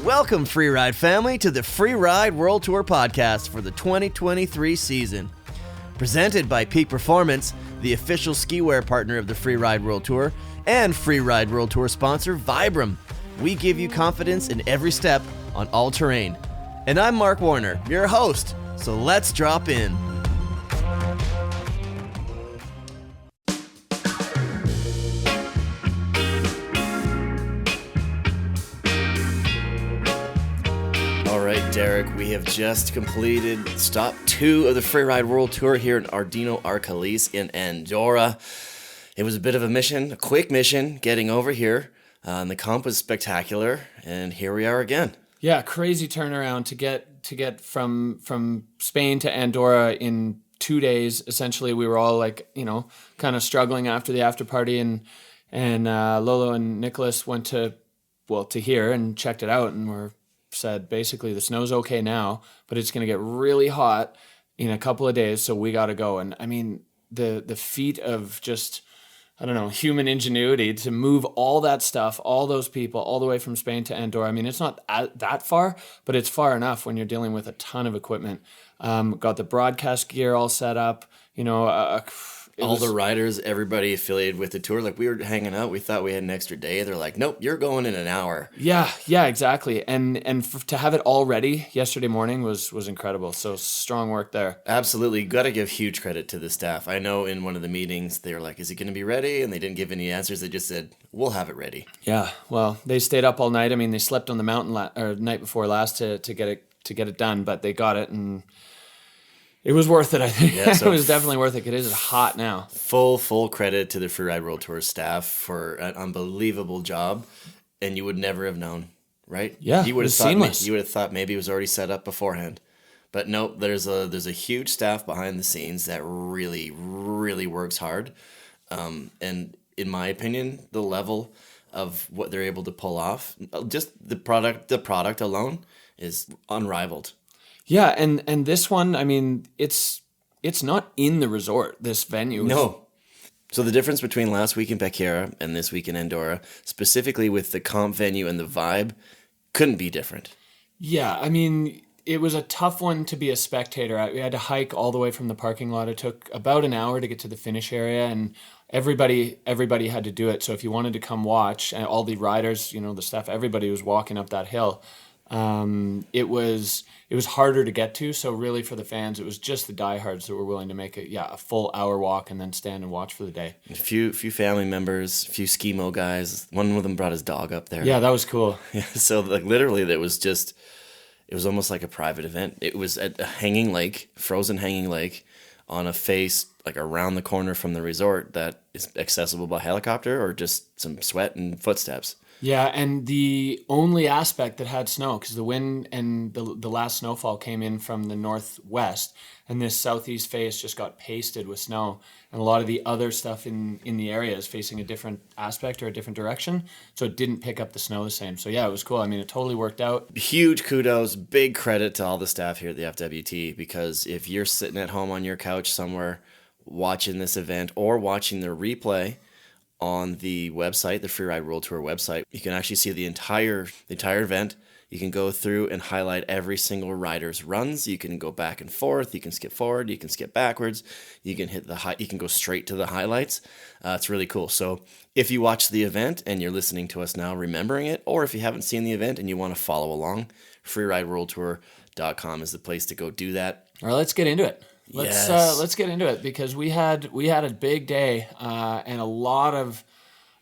Welcome, Freeride family, to the Freeride World Tour podcast for the 2023 season. Presented by Peak Performance, the official ski-wear partner of the Freeride World Tour, and Freeride World Tour sponsor Vibram. We give you confidence in every step on all terrain. And I'm Mark Warner, your host, so let's drop in. Derek, we have just completed stop 2 of the Freeride World Tour here in Ordino Arcalis in Andorra. It was a bit of a mission, a quick mission, getting over here. And the comp was spectacular, and here we are again. Yeah, crazy turnaround to get from Spain to Andorra in 2 days. Essentially, we were all kind of struggling after the after party, and Lolo and Nicholas went to here and checked it out, and said basically the snow's okay now, but it's going to get really hot in a couple of days, so we got to go. And I mean, the feat of just, human ingenuity to move all that stuff, all those people, all the way from Spain to Andorra. I mean, it's not that far, but it's far enough when you're dealing with a ton of equipment. Got the broadcast gear all set up, the riders, everybody affiliated with the tour, we were hanging out, we thought we had an extra day. They're like, nope, you're going in an hour. Yeah, exactly. And to have it all ready yesterday morning was incredible. So strong work there. Absolutely. Got to give huge credit to the staff. I know in one of the meetings, they were like, is it going to be ready? And they didn't give any answers. They just said, we'll have it ready. Yeah, well, they stayed up all night. I mean, they slept on the mountain night before last to get it done, but they got it, and it was worth it, I think. Yeah, so it was definitely worth it. It is hot now. Full credit to the Freeride World Tour staff for an unbelievable job, and you would never have known, right? Yeah, you would have seamless. You would have thought maybe it was already set up beforehand, but nope. There's a huge staff behind the scenes that really works hard, and in my opinion, the level of what they're able to pull off, just the product alone is unrivaled. Yeah, and this one, I mean, it's not in the resort, this venue. No. So the difference between last week in Becerra and this week in Andorra, specifically with the comp venue and the vibe, couldn't be different. Yeah, I mean, it was a tough one to be a spectator. We had to hike all the way from the parking lot. It took about an hour to get to the finish area, and everybody had to do it. So if you wanted to come watch, and all the riders, the staff, everybody was walking up that hill. It was harder to get to, so really for the fans, it was just the diehards that were willing to make a full hour walk and then stand and watch for the day. A few family members, a few ski-mo guys. One of them brought his dog up there. Yeah, that was cool. Yeah, so literally, it was almost like a private event. It was at a frozen hanging lake, on a face around the corner from the resort that is accessible by helicopter or just some sweat and footsteps. Yeah, and the only aspect that had snow, because the wind and the last snowfall came in from the northwest, and this southeast face just got pasted with snow, and a lot of the other stuff in the area is facing a different aspect or a different direction, so it didn't pick up the snow the same. So yeah, it was cool. I mean, it totally worked out. Huge kudos, big credit to all the staff here at the FWT, because if you're sitting at home on your couch somewhere watching this event or watching the replay on the website, the Freeride World Tour website, you can actually see the entire event. You can go through and highlight every single rider's runs. You can go back and forth. You can skip forward. You can skip backwards. You can you can go straight to the highlights. It's really cool. So if you watch the event and you're listening to us now, remembering it, or if you haven't seen the event and you want to follow along, freerideworldtour.com is the place to go do that. All right, let's get into it. Let's get into it, because we had a big day and a lot of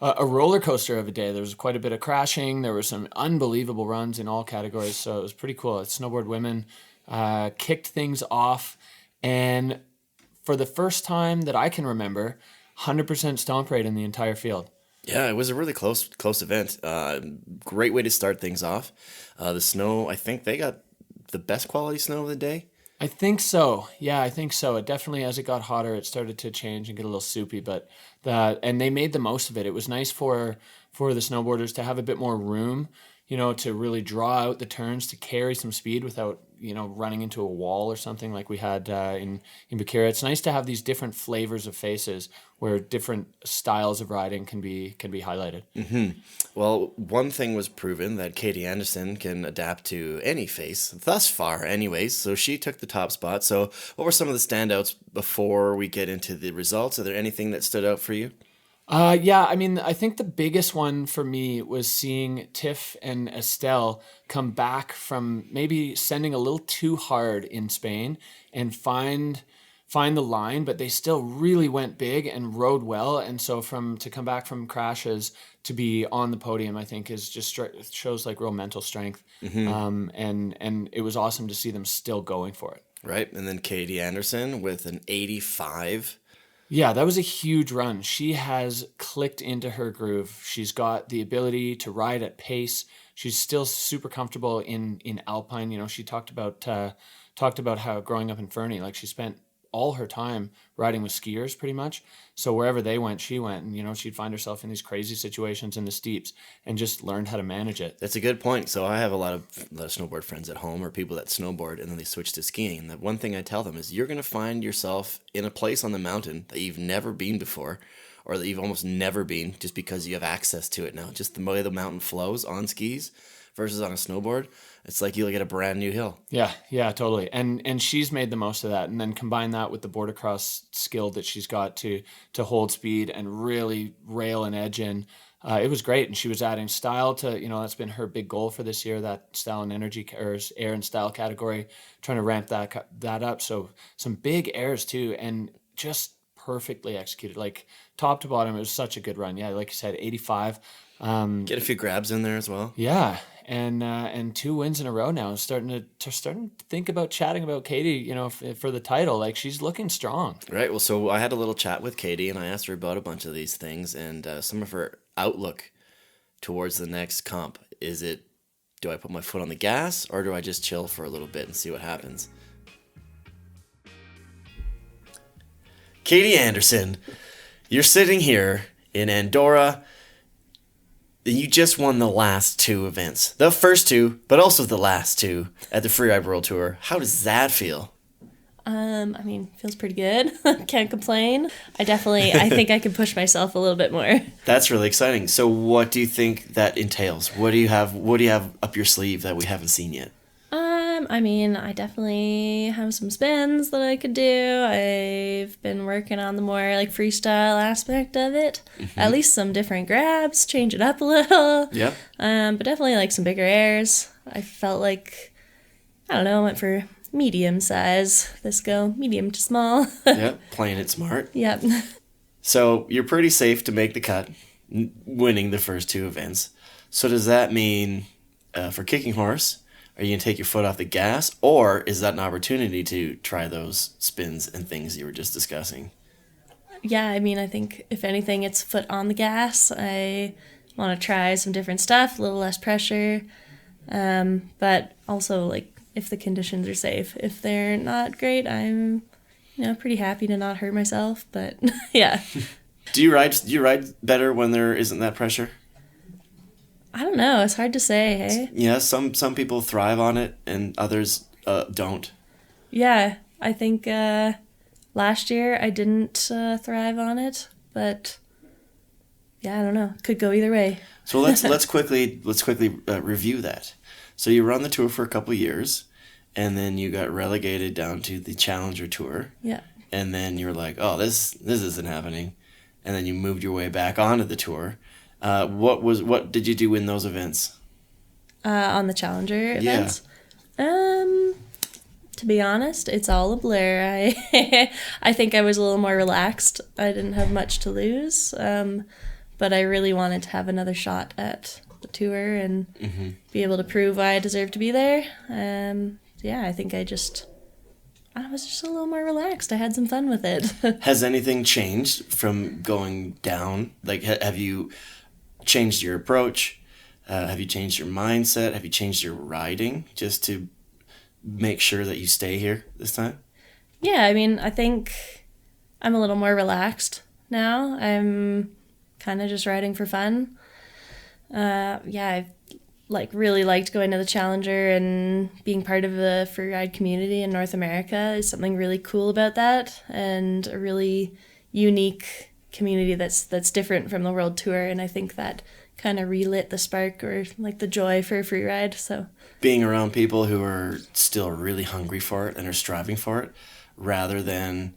a roller coaster of a day. There was quite a bit of crashing. There were some unbelievable runs in all categories, so it was pretty cool. Snowboard women kicked things off, and for the first time that I can remember, 100% stomp rate in the entire field. Yeah, it was a really close event. Great way to start things off. The snow, I think they got the best quality snow of the day. I think so. Yeah, I think so. It definitely, as it got hotter, it started to change and get a little soupy, and they made the most of it. It was nice for the snowboarders to have a bit more room, to really draw out the turns, to carry some speed without, running into a wall or something like we had in Bakira. It's nice to have these different flavors of faces where different styles of riding can be highlighted. Mm-hmm. Well, one thing was proven, that Katie Anderson can adapt to any face, thus far anyways, so she took the top spot. So what were some of the standouts before we get into the results? Are there anything that stood out for you? Yeah, I mean, I think the biggest one for me was seeing Tiff and Estelle come back from maybe sending a little too hard in Spain and find the line, but they still really went big and rode well. And so to come back from crashes to be on the podium, I think is just shows like real mental strength. Mm-hmm. And it was awesome to see them still going for it. Right, and then Katie Anderson with an 85. Yeah, that was a huge run. She has clicked into her groove. She's got the ability to ride at pace. She's still super comfortable in Alpine. She talked about how growing up in Fernie, like she spent all her time riding with skiers pretty much. So wherever they went, she went, and she'd find herself in these crazy situations in the steeps and just learned how to manage it. That's a good point. So I have a lot of snowboard friends at home, or people that snowboard and then they switch to skiing. And the one thing I tell them is, you're going to find yourself in a place on the mountain that you've never been before, or that you've almost never been, just because you have access to it now. Just the way the mountain flows on skis versus on a snowboard, it's like you get a brand new hill. Yeah, totally. And she's made the most of that. And then combine that with the border cross skill that she's got to hold speed and really rail an edge in. It was great. And she was adding style to, that's been her big goal for this year, that style and energy, or air and style category, trying to ramp that up. So some big airs too, and just perfectly executed. Like top to bottom, it was such a good run. Yeah, like you said, 85. Get a few grabs in there as well. Yeah. And 2 wins in a row now. Starting to think about chatting about Katie, for the title. Like, she's looking strong. Right. Well, so I had a little chat with Katie, and I asked her about a bunch of these things and some of her outlook towards the next comp. Is it, do I put my foot on the gas, or do I just chill for a little bit and see what happens? Katie Anderson, you're sitting here in Andorra. You just won the last 2 events. The first 2, but also the last 2 at the Freeride World Tour. How does that feel? Feels pretty good. Can't complain. I think I could push myself a little bit more. That's really exciting. So what do you think that entails? What do you have up your sleeve that we haven't seen yet? I definitely have some spins that I could do. I've been working on the more like freestyle aspect of it. Mm-hmm. At least some different grabs, change it up a little. Yeah. But definitely like some bigger airs. I felt like, I went for medium size. This go medium to small. Yeah, playing it smart. Yep. So you're pretty safe to make the cut, winning the first 2 events. So does that mean for Kicking Horse, are you going to take your foot off the gas, or is that an opportunity to try those spins and things you were just discussing? Yeah, I think if anything, it's foot on the gas. I want to try some different stuff, a little less pressure, but also like if the conditions are safe. If they're not great, I'm pretty happy to not hurt myself. But yeah. Do you ride better when there isn't that pressure? I don't know. It's hard to say, hey? Yeah, some people thrive on it and others don't. Yeah, I think last year I didn't thrive on it, but yeah, I don't know. Could go either way. So let's quickly review that. So you were on the tour for a couple of years, and then you got relegated down to the Challenger Tour. Yeah. And then you're like, oh, this isn't happening, and then you moved your way back onto the tour. What did you do in those events? On the Challenger events? Yeah. To be honest, it's all a blur. I think I was a little more relaxed. I didn't have much to lose, but I really wanted to have another shot at the tour and be able to prove why I deserve to be there. I think I was just a little more relaxed. I had some fun with it. Has anything changed from going down? Like, have you changed your approach? Have you changed your mindset? Have you changed your riding just to make sure that you stay here this time? Yeah, I think I'm a little more relaxed now. I'm kind of just riding for fun. I've like really liked going to the Challenger and being part of the freeride community in North America. Is something really cool about that, and a really unique community that's different from the World Tour. And I think that kind of relit the spark, or like the joy for freeride. So being around people who are still really hungry for it and are striving for it, rather than,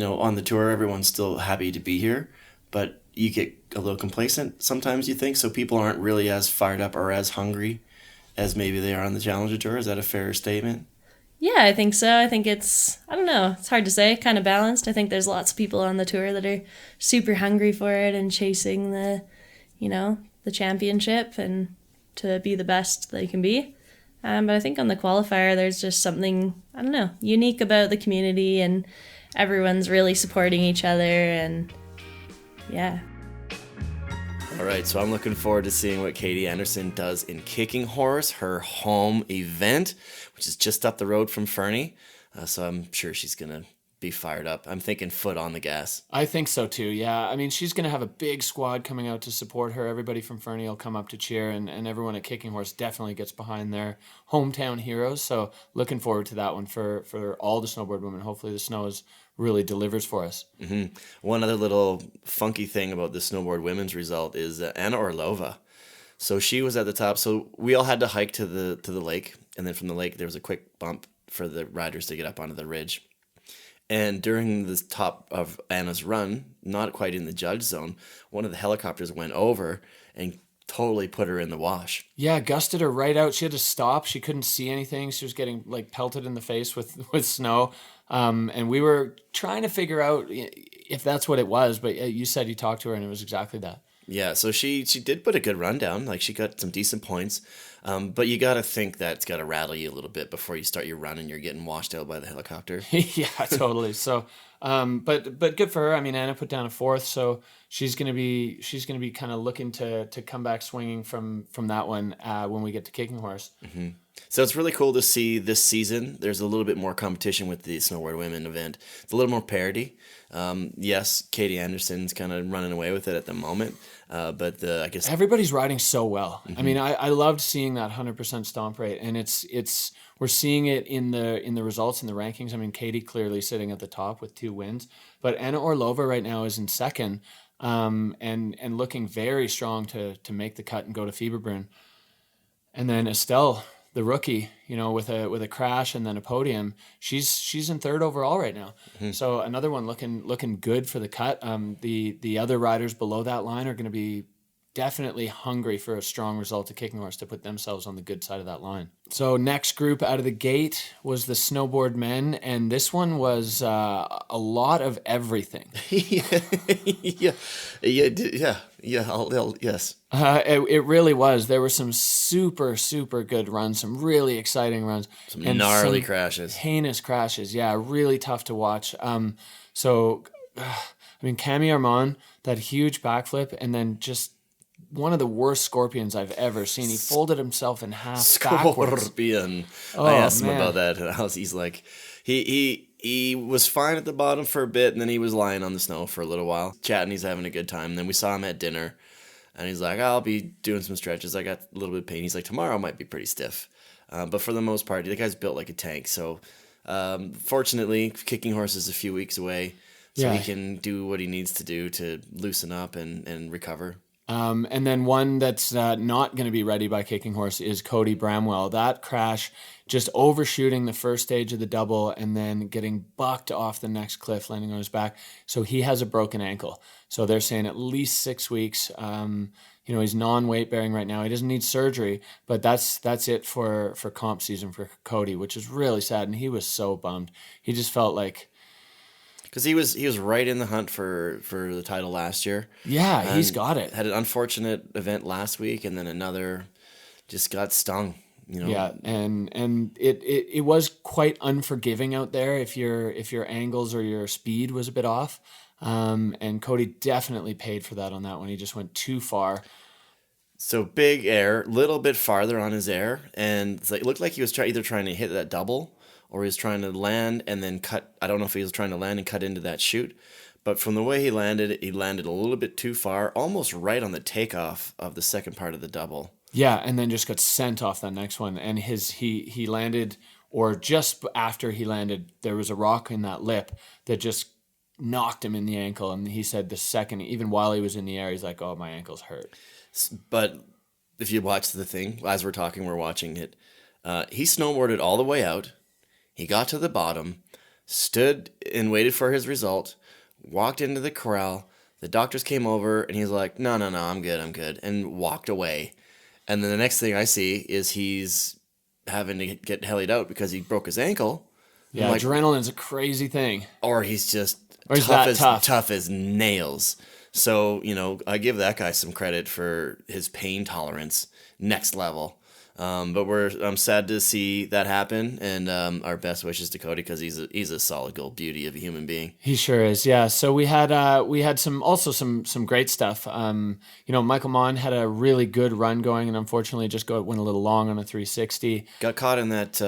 on the tour, everyone's still happy to be here, but you get a little complacent sometimes, you think, so people aren't really as fired up or as hungry as maybe they are on the Challenger Tour. Is that a fair statement? Yeah, I think so. I think it's hard to say, kind of balanced. I think there's lots of people on the tour that are super hungry for it and chasing the championship and to be the best they can be. But I think on the qualifier, there's just something, unique about the community, and everyone's really supporting each other, and yeah. All right, so I'm looking forward to seeing what Katie Anderson does in Kicking Horse, her home event, which is just up the road from Fernie. So I'm sure she's going to be fired up. I'm thinking foot on the gas. I think so too, yeah. I mean, she's going to have a big squad coming out to support her. Everybody from Fernie will come up to cheer, and everyone at Kicking Horse definitely gets behind their hometown heroes. So looking forward to that one for all the snowboard women. Hopefully the snow really delivers for us. Mm-hmm. One other little funky thing about the snowboard women's result is Anna Orlova. So she was at the top. So we all had to hike to the lake, and then from the lake there was a quick bump for the riders to get up onto the ridge. And during the top of Anna's run, not quite in the judge zone, one of the helicopters went over and totally put her in the wash. Yeah, gusted her right out. She had to stop. She couldn't see anything. She was getting pelted in the face with snow. And we were trying to figure out if that's what it was, but you said you talked to her and it was exactly that. Yeah, so she did put a good run down. Like, she got some decent points. But you got to think that it's got to rattle you a little bit before you start your run and you're getting washed out by the helicopter. Yeah, totally. So, but good for her. I mean, Anna put down a fourth, so she's gonna be kind of looking to come back swinging from that one when we get to Kicking Horse. Mm-hmm. So it's really cool to see this season. There's a little bit more competition with the snowboard women event. It's a little more parity. Yes, Katie Anderson's kind of running away with it at the moment, but I guess everybody's riding so well. Mm-hmm. I mean, I loved seeing that 100% stomp rate, and it's we're seeing it in the results and the rankings. I mean, Katie clearly sitting at the top with 2 wins, but Anna Orlova right now is in second, and looking very strong to make the cut and go to Fieberbrunn. And then Estelle, the rookie, with a crash and then a podium, she's in third overall right now. Mm-hmm. So another one looking good for the cut. The other riders below that line are going to be definitely hungry for a strong result at Kicking Horse to put themselves on the good side of that line. So next group out of the gate was the snowboard men, and this one was a lot of everything. yeah. Yes. It really was. There were some super, super good runs, some really exciting runs. Some gnarly crashes. Heinous crashes, yeah, really tough to watch. Cami Armand, that huge backflip, and then just one of the worst scorpions I've ever seen. He folded himself in half backwards. Scorpion. I asked him about that, and he's like, he was fine at the bottom for a bit, and then he was lying on the snow for a little while, chatting. He's having a good time. And then we saw him at dinner, and he's like, I'll be doing some stretches. I got a little bit of pain. He's like, tomorrow might be pretty stiff. But for the most part, the guy's built like a tank. So fortunately, Kicking Horse is a few weeks away, so he can do what he needs to do to loosen up and recover. And then one that's not going to be ready by Kicking Horse is Cody Bramwell. That crash, just overshooting the first stage of the double and then getting bucked off the next cliff, landing on his back. So he has a broken ankle. So they're saying at least 6 weeks. He's non-weight bearing right now. He doesn't need surgery, but that's it for comp season for Cody, which is really sad. And he was so bummed. He just felt like, because he was right in the hunt for the title last year. Yeah, he's got it. Had an unfortunate event last week, and then another just got stung. Yeah, and it was quite unforgiving out there if your angles or your speed was a bit off. And Cody definitely paid for that on that one. He just went too far. So big air, little bit farther on his air, and it looked like he was either trying to hit that double, or he was trying to land and then cut. I don't know if he was trying to land and cut into that chute, but from the way he landed a little bit too far, almost right on the takeoff of the second part of the double. Yeah, and then just got sent off that next one. And he landed, or just after he landed, there was a rock in that lip that just knocked him in the ankle. And he said the second, even while he was in the air, he's like, "Oh, my ankle's hurt." But if you watch the thing, as we're talking, we're watching it. He snowboarded all the way out. He got to the bottom, stood and waited for his result, walked into the corral. The doctors came over, and he's like, no, I'm good, and walked away. And then the next thing I see is he's having to get helied out because he broke his ankle. Yeah, like, adrenaline's a crazy thing. Or he's just tough as nails. So, I give that guy some credit for his pain tolerance, next level. But I'm sad to see that happen, and our best wishes to Cody, because he's a solid gold beauty of a human being. He sure is, yeah. So we had some great stuff. Michael Mon had a really good run going, and unfortunately just went a little long on a 360. Got caught in that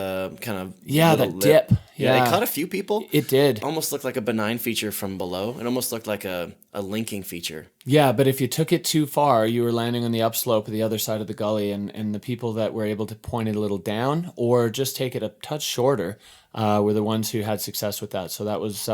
kind of that dip. Yeah, it caught a few people. It did. Almost looked like a benign feature from below. It almost looked like a linking feature. Yeah, but if you took it too far, you were landing on the upslope of the other side of the gully, and the people that were able to point it a little down or just take it a touch shorter were the ones who had success with that. So that was,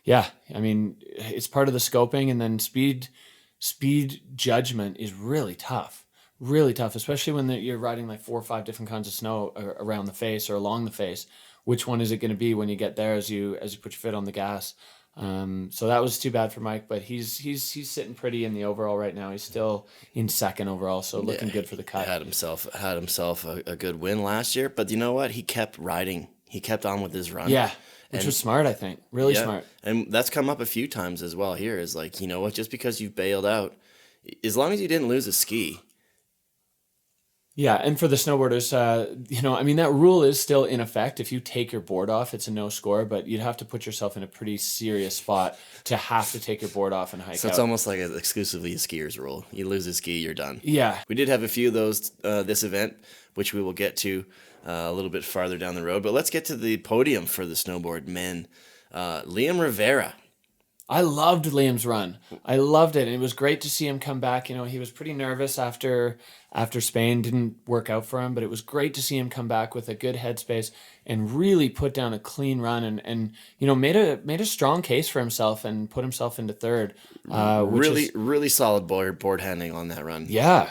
it's part of the scoping, and then speed judgment is really tough, especially when you're riding like 4 or 5 different kinds of snow around the face or along the face. Which one is it going to be when you get there as you put your foot on the gas? So that was too bad for Mike, but he's sitting pretty in the overall right now. He's still in second overall, so looking good for the cut. Had himself a good win last year, but you know what? He kept riding. He kept on with his run. Yeah, which was smart, I think. Really smart. And that's come up a few times as well here, is like, you know what? Just because you've bailed out, as long as you didn't lose a ski. Yeah, and for the snowboarders, that rule is still in effect. If you take your board off, it's a no score, but you'd have to put yourself in a pretty serious spot to have to take your board off and hike out. So it's almost like exclusively a skier's rule. You lose a ski, you're done. Yeah. We did have a few of those this event, which we will get to a little bit farther down the road. But let's get to the podium for the snowboard men. Liam Rivera. I loved Liam's run. I loved it. And it was great to see him come back. He was pretty nervous after Spain didn't work out for him, but it was great to see him come back with a good headspace and really put down a clean run and made a strong case for himself and put himself into third. Really solid board handling on that run. Yeah.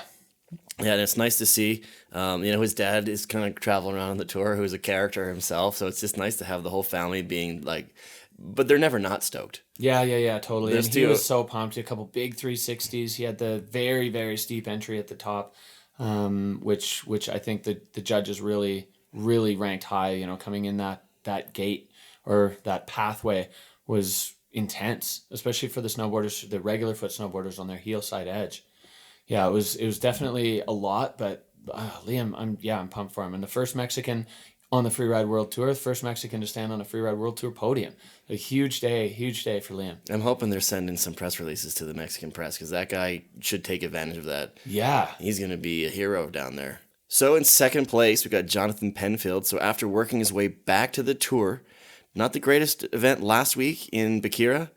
Yeah, and it's nice to see. His dad is kind of traveling around on the tour, who's a character himself. So it's just nice to have the whole family being like, but they're never not stoked. Yeah, totally. And he was so pumped. He had a couple big 360s. He had the very, very steep entry at the top, which I think the judges really, really ranked high. Coming in that gate or that pathway was intense, especially for the snowboarders, the regular foot snowboarders on their heel side edge. Yeah, it was definitely a lot, but Liam, I'm pumped for him. And the first Mexican on the Freeride World Tour, the first Mexican to stand on a Freeride World Tour podium. A huge day for Liam. I'm hoping they're sending some press releases to the Mexican press, because that guy should take advantage of that. Yeah. He's going to be a hero down there. So in second place, we got Jonathan Penfield. So after working his way back to the Tour, not the greatest event last week in Bakira,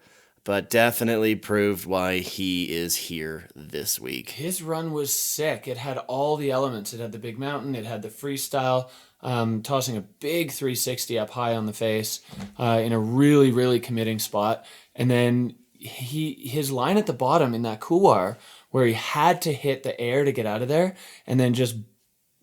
but definitely proved why he is here this week. His run was sick. It had all the elements. It had the big mountain. It had the freestyle, tossing a big 360 up high on the face in a really, really committing spot. And then his line at the bottom in that couloir where he had to hit the air to get out of there and then just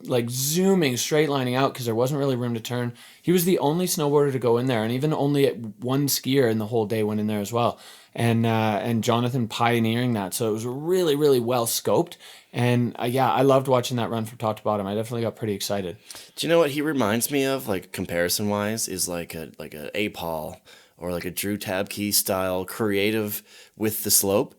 like zooming, straight lining out because there wasn't really room to turn. He was the only snowboarder to go in there, and even only one skier in the whole day went in there as well. And Jonathan pioneering that, so it was really, really well scoped. And I loved watching that run from top to bottom. I definitely got pretty excited. Do you know what he reminds me of, like comparison wise, is like a Paul or like a Drew Tabke style creative with the slope.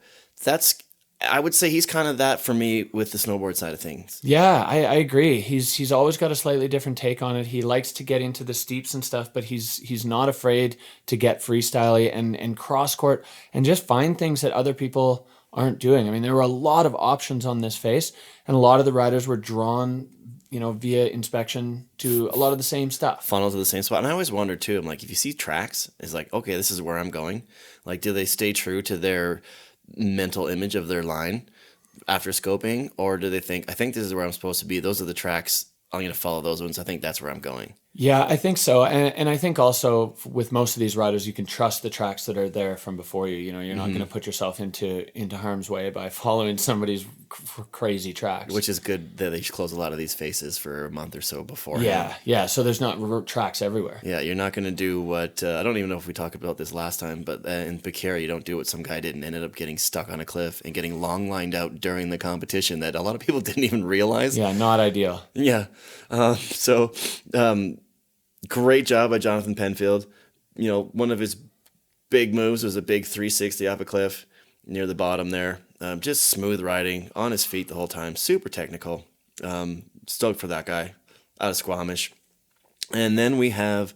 I would say he's kind of that for me with the snowboard side of things. Yeah, I agree. He's always got a slightly different take on it. He likes to get into the steeps and stuff, but he's not afraid to get freestyle and cross court and just find things that other people aren't doing. I mean, there were a lot of options on this face, and a lot of the riders were drawn, via inspection to a lot of the same stuff. Funnel to the same spot. And I always wonder too, I'm like, if you see tracks, it's like, okay, this is where I'm going. Like, do they stay true to their mental image of their line? after scoping, or do they think, I think this is where I'm supposed to be. Those are the tracks. I'm going to follow those ones. I think that's where I'm going. Yeah, I think so. And I think also with most of these riders, you can trust the tracks that are there from before you. You know, you're not going to put yourself into harm's way by following somebody's crazy tracks. Which is good that they close a lot of these faces for a month or so before. Yeah. So there's not tracks everywhere. Yeah, you're not going to do what, I don't even know if we talked about this last time, but in Becerra, you don't do what some guy did and ended up getting stuck on a cliff and getting long lined out during the competition that a lot of people didn't even realize. Yeah, not ideal. Yeah. Great job by Jonathan Penfield. You know, one of his big moves was a big 360 off a cliff near the bottom there. Just smooth riding, on his feet the whole time. Super technical. Stoked for that guy. Out of Squamish. And then we have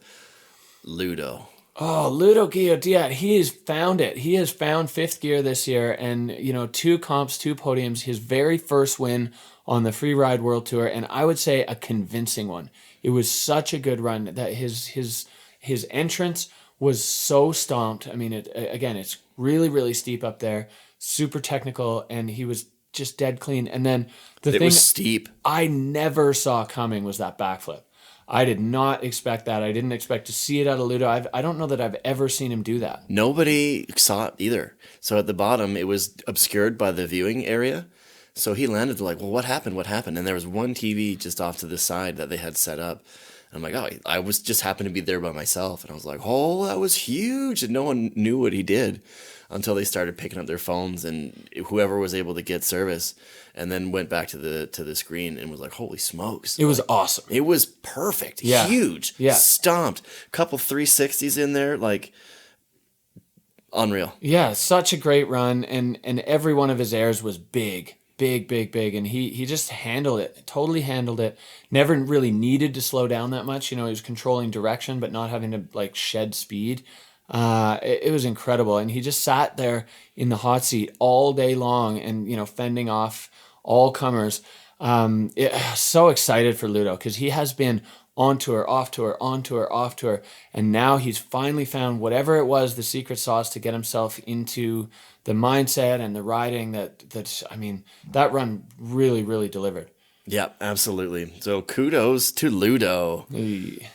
Ludo. Oh, Ludo Guillaudiat, he has found it. He has found fifth gear this year, and 2 comps, 2 podiums, his very first win on the Freeride World Tour, and I would say a convincing one. It was such a good run that his entrance was so stomped. I mean, it's really, really steep up there, super technical, and he was just dead clean. And then the thing was steep. I never saw coming was that backflip. I did not expect that. I didn't expect to see it out of Ludo. I don't know that I've ever seen him do that. Nobody saw it either. So at the bottom, it was obscured by the viewing area. So he landed like, well, what happened? What happened? And there was one TV just off to the side that they had set up. And I'm like, oh, I was just happened to be there by myself. And I was like, oh, that was huge. And no one knew what he did until they started picking up their phones and whoever was able to get service, and then went back to the screen and was like, holy smokes. It was awesome. It was perfect. Yeah. Huge. Yeah. Stomped. Couple 360s in there. Like, unreal. Yeah, such a great run. And every one of his airs was big. And he just handled it, totally handled it. Never really needed to slow down that much. He was controlling direction, but not having to like shed speed. It was incredible. And he just sat there in the hot seat all day long and, fending off all comers. So excited for Ludo because he has been on tour, off tour, on tour, off tour. And now he's finally found whatever it was, the secret sauce to get himself into the mindset and the riding that run really, really delivered. Yeah, absolutely. So kudos to Ludo. Hey.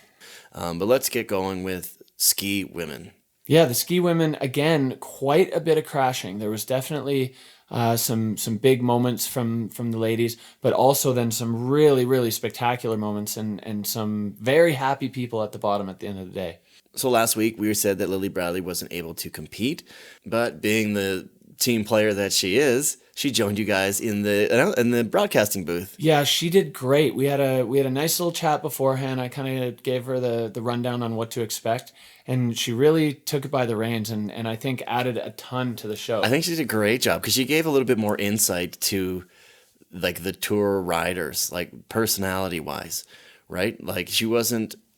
But let's get going with ski women. Yeah, the ski women, again, quite a bit of crashing. There was definitely some big moments from the ladies, but also then some really, really spectacular moments and some very happy people at the bottom at the end of the day. So last week we said that Lily Bradley wasn't able to compete, but being the team player that she is, she joined you guys in the broadcasting booth. Yeah, she did great. We had a nice little chat beforehand. I kind of gave her the rundown on what to expect, and she really took it by the reins and I think added a ton to the show. I think she did a great job because she gave a little bit more insight to like the tour riders, like personality wise, right? Like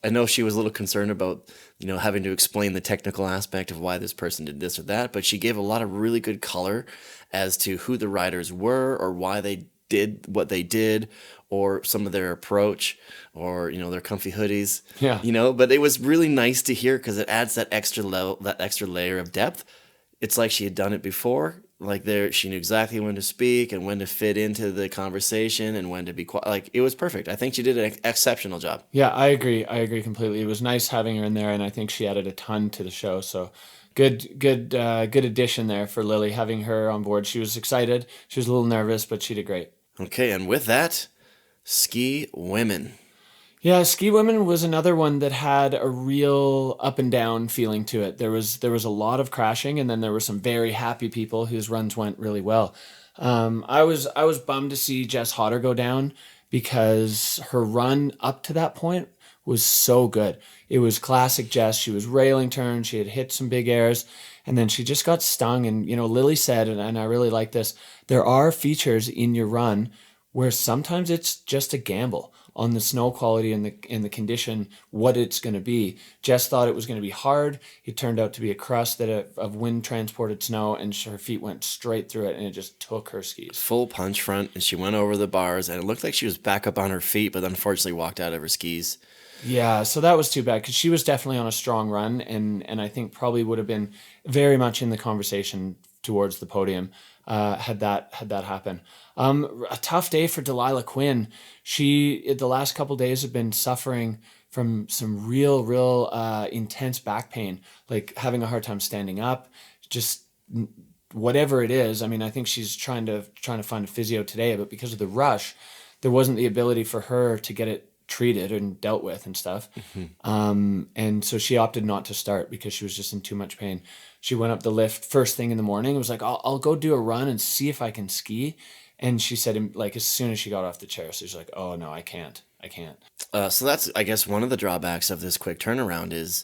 I know she was a little concerned about, having to explain the technical aspect of why this person did this or that, but she gave a lot of really good color as to who the riders were or why they did what they did or some of their approach or, their comfy hoodies. Yeah. But it was really nice to hear because it adds that extra level, that extra layer of depth. It's like she had done it before. Like she knew exactly when to speak and when to fit into the conversation and when to be quiet. Like it was perfect. I think she did an exceptional job. Yeah, I agree completely. It was nice having her in there, and I think she added a ton to the show. So good addition there for Lily, having her on board. She was excited. She was a little nervous, but she did great. Okay, and with that, ski women. Yeah, ski women was another one that had a real up and down feeling to it. There was a lot of crashing, and then there were some very happy people whose runs went really well. I was bummed to see Jess Hodder go down because her run up to that point was so good. It was classic Jess. She was railing turns. She had hit some big airs, and then she just got stung. And Lily said, and I really like this, there are features in your run where sometimes it's just a gamble on the snow quality and the condition, what it's going to be. Jess thought it was going to be hard. It turned out to be a crust of wind transported snow, and her feet went straight through it, and it just took her skis. Full punch front, and she went over the bars, and it looked like she was back up on her feet, but unfortunately walked out of her skis. Yeah, so that was too bad because she was definitely on a strong run, and I think probably would have been very much in the conversation towards the podium. Had that happen. A tough day for Delilah Quinn. She, the last couple days, have been suffering from some real intense back pain, like having a hard time standing up, just whatever it is. I mean, I think she's trying to find a physio today, but because of the rush, there wasn't the ability for her to get it treated and dealt with and stuff. And so she opted not to start because she was just in too much pain. She went up the lift first thing in the morning. It was like, I'll go do a run and see if I can ski. And she said, like, as soon as she got off the chair, she's like, oh no, I can't. So that's, I guess, one of the drawbacks of this quick turnaround is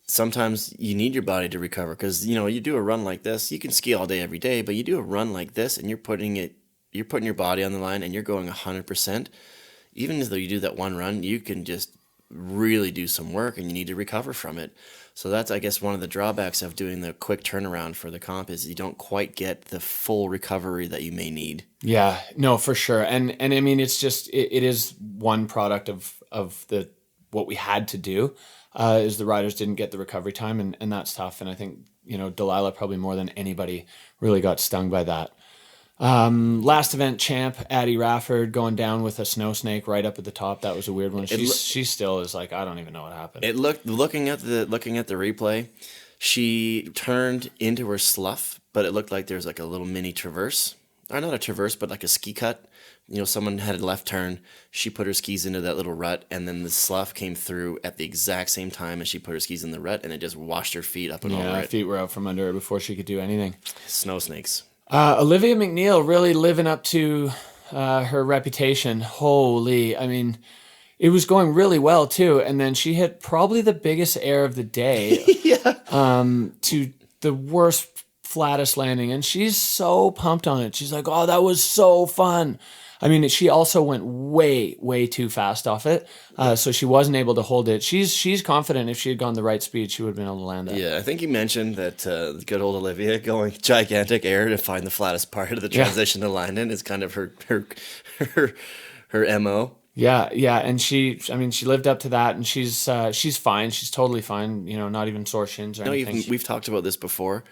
sometimes you need your body to recover, because, you know, you do a run like this, you can ski all day every day, but you do a run like this and you're putting your body on the line and you're going 100%. Even though you do that one run, you can just really do some work and you need to recover from it. So that's, I guess, one of the drawbacks of doing the quick turnaround for the comp is you don't quite get the full recovery that you may need. Yeah, no, for sure. And I mean, it's just, it is one product of the what we had to do, is the riders didn't get the recovery time, and that's tough. And I think, you know, Delilah probably more than anybody really got stung by that. Last event champ, Addie Rafford, going down with a snow snake right up at the top. That was a weird one. She still is like, I don't even know what happened. It looked, looking at the replay, she turned into her slough, but it looked like there's like a little mini traverse, or not a traverse, but like a ski cut. You know, someone had a left turn. She put her skis into that little rut, and then the slough came through at the exact same time as she put her skis in the rut, and it just washed her feet up and over it. Her feet were out from under her before she could do anything. Snow snakes. Olivia McNeil really living up to her reputation. Holy, I mean, it was going really well too, and then she hit probably the biggest air of the day. To the worst, flattest landing, and she's so pumped on it. She's like, "Oh, that was so fun." I mean, she also went way too fast off it, so she wasn't able to hold it. She's confident if she had gone the right speed, she would have been able to land that. Yeah, I think you mentioned that good old Olivia going gigantic air to find the flattest part of the transition to land in is kind of her MO. Yeah, and she lived up to that, and she's fine. She's totally fine. You know, not even sore shins or anything. We've talked about this before.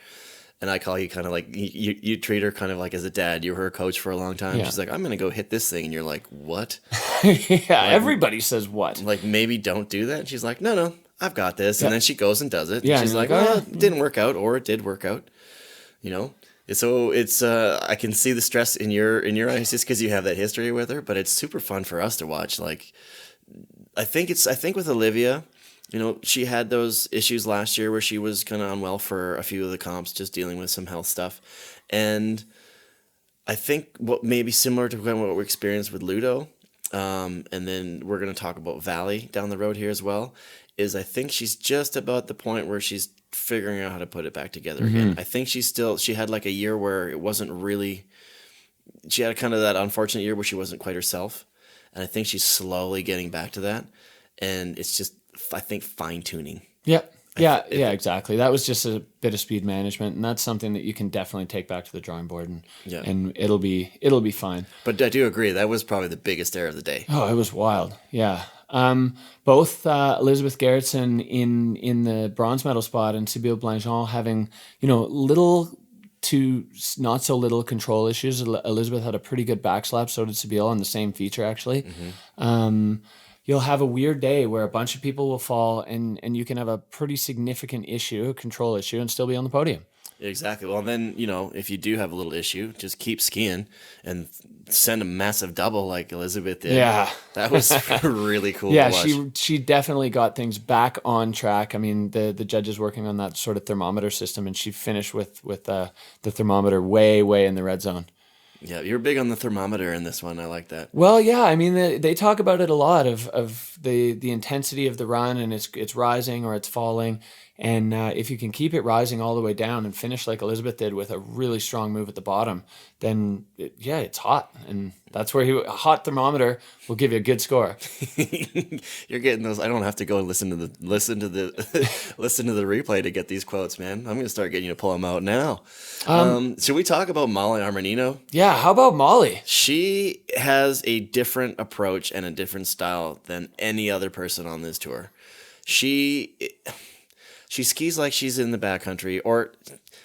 And I call you kind of like, you treat her kind of like as a dad. You were her coach for a long time. Yeah. She's like, I'm going to go hit this thing. And you're like, what? Everybody says what? Like, maybe don't do that. And she's like, no, I've got this. And then she goes and does it. Yeah, and she's like, it didn't work out, or it did work out. You know? So it's, I can see the stress in your eyes just because you have that history with her. But it's super fun for us to watch. Like, I think with Olivia, you know, she had those issues last year where she was kind of unwell for a few of the comps, just dealing with some health stuff. And I think what may be similar to what we experienced with Ludo, and then we're going to talk about Valley down the road here as well, is I think she's just about the point where she's figuring out how to put it back together again. I think she had like a year where it wasn't really, she had kind of that unfortunate year where she wasn't quite herself. And I think she's slowly getting back to that. And it's just, I think, fine-tuning. Yeah, exactly. That was just a bit of speed management, and that's something that you can definitely take back to the drawing board, and it'll be fine. But I do agree, that was probably the biggest air of the day. Oh, it was wild. Yeah. Both Elizabeth Gerritsen in the bronze medal spot and Sibylle Blanchon having, you know, little to not so little control issues. Elizabeth had a pretty good backslap, so did Sibylle on the same feature, actually. You'll have a weird day where a bunch of people will fall, and you can have a pretty significant issue, a control issue, and still be on the podium. Exactly. Well, then, you know, if you do have a little issue, just keep skiing and send a massive double like Elizabeth did. Yeah. That was really cool to watch. She definitely got things back on track. I mean, the judges working on that sort of thermometer system, and she finished with the thermometer way in the red zone. Yeah, you're big on the thermometer in this one. I like that. Well, yeah, I mean, they talk about it a lot of the intensity of the run, and it's rising or it's falling. And if you can keep it rising all the way down and finish like Elizabeth did with a really strong move at the bottom, then it's hot. And that's where a hot thermometer will give you a good score. You're getting those. I don't have to go and listen to the replay to get these quotes, man. I'm gonna start getting you to pull them out now. Should we talk about Molly Armanino? Yeah, how about Molly? She has a different approach and a different style than any other person on this tour. She skis like she's in the backcountry, or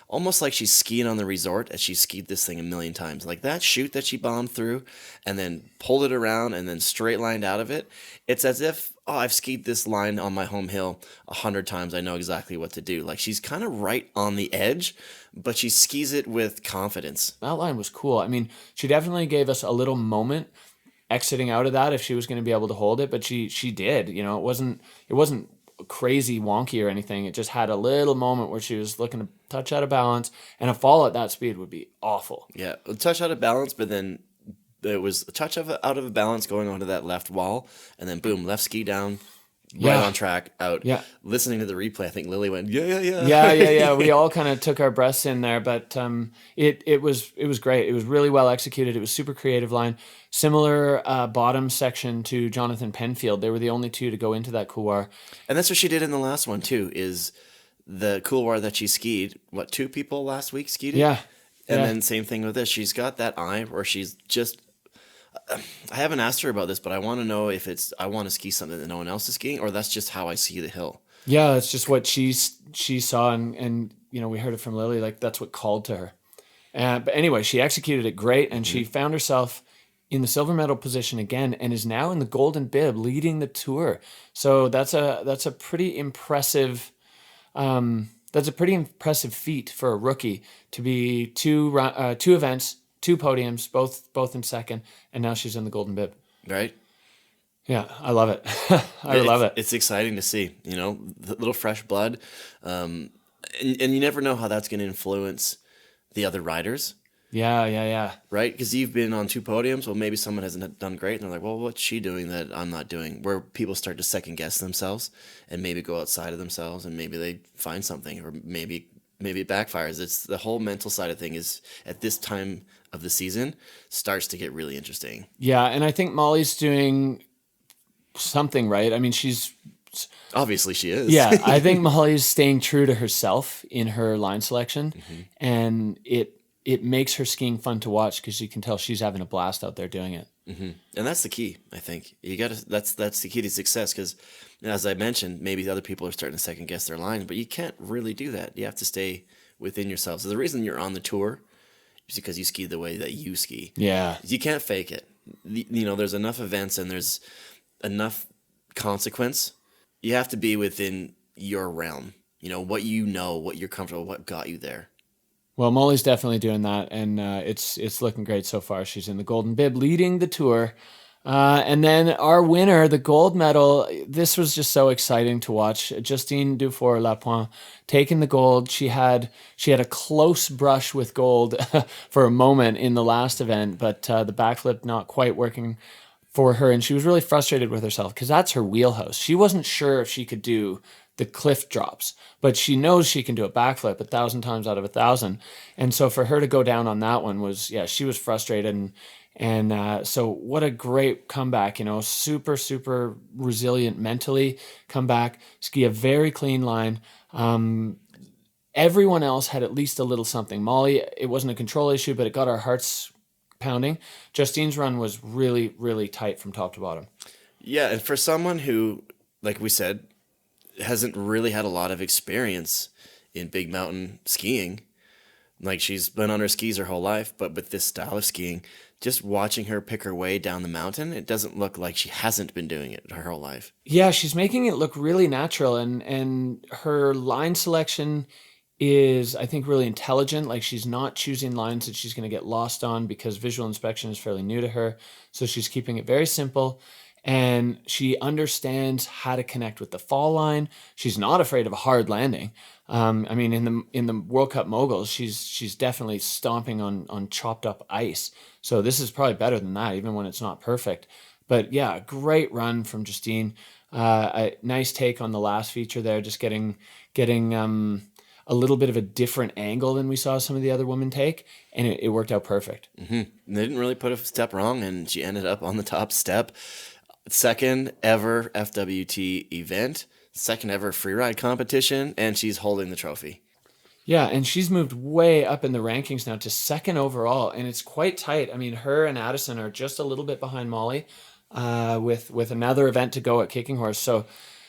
almost like she's skiing on the resort, as she skied this thing a million times. Like that chute that she bombed through and then pulled it around and then straight lined out of it. It's as if, oh, I've skied this line on my home hill 100 times. I know exactly what to do. Like she's kind of right on the edge, but she skis it with confidence. That line was cool. I mean, she definitely gave us a little moment exiting out of that if she was going to be able to hold it, but she did. You know, it wasn't crazy wonky or anything. It just had a little moment where she was looking to touch out of balance, and a fall at that speed would be awful. Yeah, a touch out of balance, but then it was a touch out of balance going onto that left wall, and then boom, left ski down, right on track, out. Yeah. Listening to the replay, I think Lily went, yeah. Yeah. We all kind of took our breaths in there, but it was great. It was really well executed. It was super creative line. Similar bottom section to Jonathan Penfield. They were the only two to go into that couloir. And that's what she did in the last one too, is the couloir that she skied. What, 2 people last week skied it? Yeah. And then same thing with this. She's got that eye where she's just... I haven't asked her about this, but I want to know if it's I want to ski something that no one else is skiing, or that's just how I see the hill. Yeah, that's just what she saw, and you know, we heard it from Lily, like that's what called to her. But anyway, she executed it great, and she found herself in the silver medal position again, and is now in the golden bib, leading the tour. So that's a pretty impressive. That's a pretty impressive feat for a rookie to be two events, 2 podiums, both in second, and now she's in the golden bib. Right? Yeah, I love it. I love it. It's exciting to see, you know, the little fresh blood. And you never know how that's going to influence the other riders. Yeah. Right? Because you've been on 2 podiums. Well, maybe someone hasn't done great. And they're like, well, what's she doing that I'm not doing? Where people start to second guess themselves and maybe go outside of themselves, and maybe they find something, or maybe it backfires. It's the whole mental side of thing is at this time of the season starts to get really interesting. Yeah, and I think Molly's doing something right. I mean, Obviously she is. Yeah, I think Molly's staying true to herself in her line selection, and it makes her skiing fun to watch because you can tell she's having a blast out there doing it. And that's the key, I think. That's the key to success, because as I mentioned, maybe other people are starting to second guess their lines, but you can't really do that. You have to stay within yourself. So the reason you're on the tour is because you ski the way that you ski. Yeah. You can't fake it. You know, there's enough events and there's enough consequence. You have to be within your realm. You know, what you're comfortable, what got you there. Well, Molly's definitely doing that, and it's looking great so far. She's in the golden bib, leading the tour. And then our winner, the gold medal, this was just so exciting to watch. Justine Dufour-Lapointe taking the gold. She had a close brush with gold for a moment in the last event, but the backflip not quite working for her, and she was really frustrated with herself because that's her wheelhouse. She wasn't sure if she could do the cliff drops, but she knows she can do a backflip 1,000 times out of 1,000. And so for her to go down on that one was, she was frustrated. And so what a great comeback, you know, super, super resilient mentally, come back, ski a very clean line. Everyone else had at least a little something. Molly, it wasn't a control issue, but it got our hearts pounding. Justine's run was really, really tight from top to bottom. Yeah, and for someone who, like we said, hasn't really had a lot of experience in big mountain skiing, like she's been on her skis her whole life, but with this style of skiing, just watching her pick her way down the mountain, it doesn't look like she hasn't been doing it her whole life. Yeah, she's making it look really natural, and her line selection is, I think, really intelligent. Like, she's not choosing lines that she's going to get lost on because visual inspection is fairly new to her. So she's keeping it very simple, and she understands how to connect with the fall line. She's not afraid of a hard landing. I mean, in the World Cup moguls, she's definitely stomping on chopped up ice. So this is probably better than that, even when it's not perfect. But yeah, great run from Justine. A nice take on the last feature there, just getting a little bit of a different angle than we saw some of the other women take, and it worked out perfect. Mm-hmm. They didn't really put a step wrong, and she ended up on the top step. Second ever FWT event, second ever freeride competition, and she's holding the trophy. Yeah, and she's moved way up in the rankings now to second overall, and it's quite tight. I mean, her and Addison are just a little bit behind Molly with another event to go at Kicking Horse. So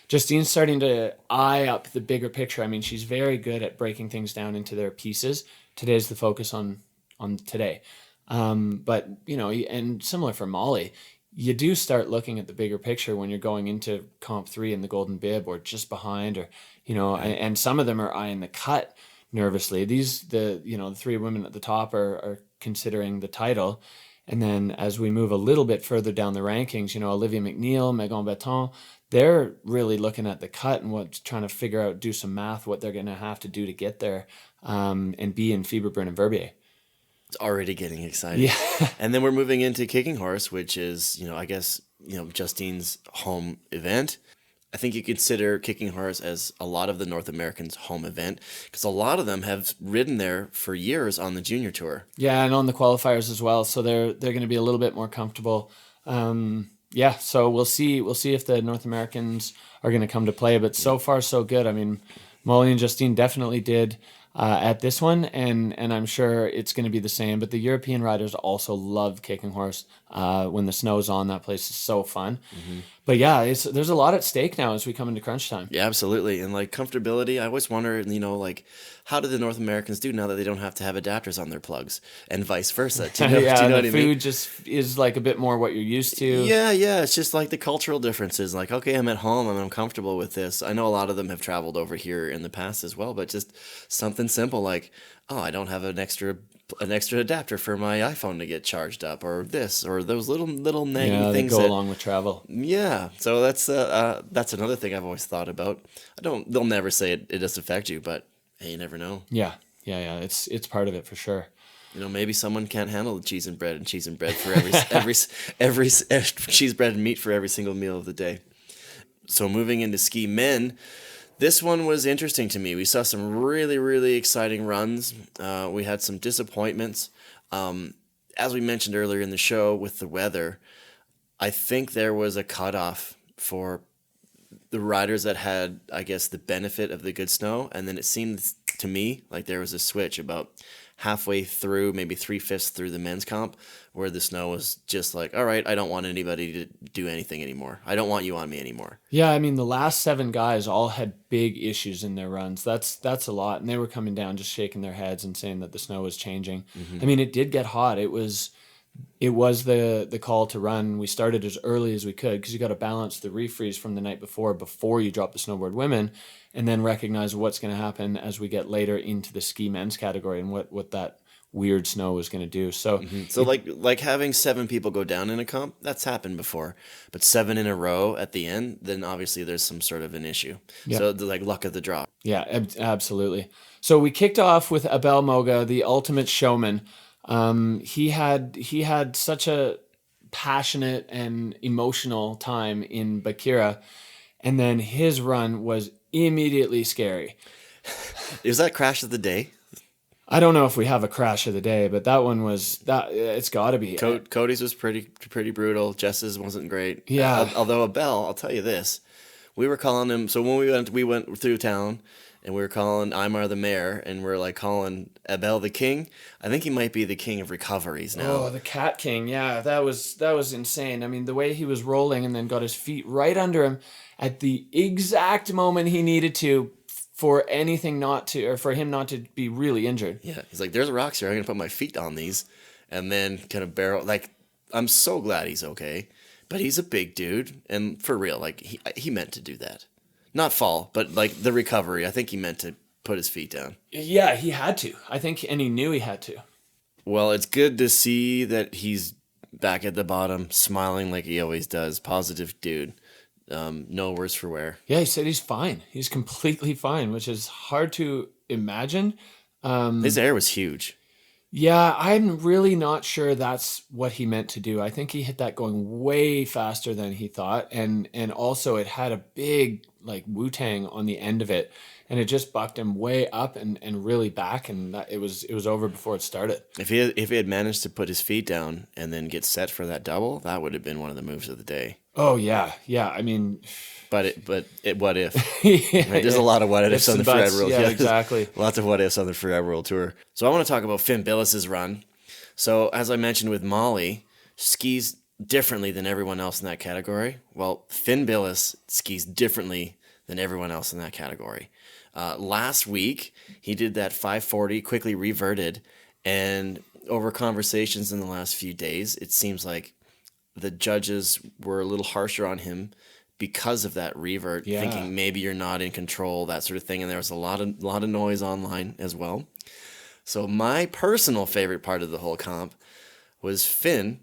Justine's starting to eye up the bigger picture. I mean, she's very good at breaking things down into their pieces. Today's the focus on today. But, you know, and similar for Molly, you do start looking at the bigger picture when you're going into comp 3 in the golden bib or just behind, or, you know, and some of them are eyeing the cut nervously. The 3 women at the top are considering the title. And then as we move a little bit further down the rankings, you know, Olivia McNeil, Megan Baton, they're really looking at the cut and trying to figure out, do some math, what they're going to have to do to get there, and be in Fieberbrunn and Verbier. It's already getting exciting. Yeah. And then we're moving into Kicking Horse, which is, you know, I guess, you know, Justine's home event. I think you consider Kicking Horse as a lot of the North Americans' home event, because a lot of them have ridden there for years on the junior tour. Yeah, and on the qualifiers as well. So they're going to be a little bit more comfortable. So we'll see if the North Americans are going to come to play. But so far, so good. I mean, Molly and Justine definitely did at this one, and I'm sure it's going to be the same. But the European riders also love Kicking Horse. When the snow's on, that place is so fun. Mm-hmm. But yeah, there's a lot at stake now as we come into crunch time. Yeah, absolutely. And like comfortability, I always wonder, you know, like how do the North Americans do now that they don't have to have adapters on their plugs, and vice versa? Do you know, yeah, do you know the what I mean? food just is like a bit more what you're used to. Yeah, it's just like the cultural differences. Like, okay, I'm at home and I'm comfortable with this. I know a lot of them have traveled over here in the past as well, but just something simple like, oh, I don't have an extra adapter for my iPhone to get charged up, or this, or those little nagging things that go along with travel. Yeah, so that's another thing I've always thought about. They'll never say it does affect you, but hey, you never know. Yeah. It's part of it for sure. You know, maybe someone can't handle cheese and bread for every cheese, bread, and meat for every single meal of the day. So moving into ski men, this one was interesting to me. We saw some really, really exciting runs. We had some disappointments. As we mentioned earlier in the show with the weather, I think there was a cutoff for the riders that had, I guess, the benefit of the good snow. And then it seemed to me like there was a switch about halfway through, maybe 3/5 through the men's comp, where the snow was just like, all right, I don't want anybody to do anything anymore. I don't want you on me anymore. Yeah, I mean, the last 7 guys all had big issues in their runs. That's a lot. And they were coming down just shaking their heads and saying that the snow was changing. Mm-hmm. I mean, it did get hot. It was the call to run. We started as early as we could because you got to balance the refreeze from the night before you drop the snowboard women, and then recognize what's going to happen as we get later into the ski men's category and what that weird snow was going to do. So, so like having 7 people go down in a comp, that's happened before, but 7 in a row at the end, then obviously there's some sort of an issue. Yeah. So the luck of the draw. Yeah, absolutely. So we kicked off with Abel Moga, the ultimate showman. He had such a passionate and emotional time in Bakira, and then his run was immediately scary. Is that crash of the day? I don't know if we have a crash of the day, but that one was it's got to be. Cody's was pretty brutal. Jess's wasn't great. Yeah. Although Abel, I'll tell you this, we were calling him. So when we went through town. And we were calling Aymar the mayor, and we're like calling Abel the king. I think he might be the king of recoveries now. Oh, the cat king. Yeah, that was insane. I mean, the way he was rolling and then got his feet right under him at the exact moment he needed to for him not to be really injured. Yeah, he's like, there's rocks here. I'm going to put my feet on these and then kind of barrel. Like, I'm so glad he's okay. But he's a big dude. And for real, like, he meant to do that. Not fall, but like the recovery. I think he meant to put his feet down. Yeah, he had to. I think, and he knew he had to. Well, it's good to see that he's back at the bottom, smiling like he always does. Positive dude. No worse for wear. Yeah, he said he's fine. He's completely fine, which is hard to imagine. His air was huge. Yeah, I'm really not sure that's what he meant to do. I think he hit that going way faster than he thought, and also it had a big like Wu-Tang on the end of it, and it just bucked him way up and really back, and it was over before it started. If he had managed to put his feet down and then get set for that double, that would have been one of the moves of the day. Oh yeah. I mean, but what if? Yeah, right? There's a lot of what ifs on the Freeride World. Yeah, exactly. Lots of what ifs on the Freeride World Tour. So I want to talk about Finn Billis's run. So as I mentioned with Molly, skis differently than everyone else in that category. Well, Finn Billis skis differently than everyone else in that category. Last week, he did that 540, quickly reverted, and over conversations in the last few days, it seems like the judges were a little harsher on him because of that revert, thinking maybe you're not in control, that sort of thing. And there was a lot of noise online as well. So my personal favorite part of the whole comp was Finn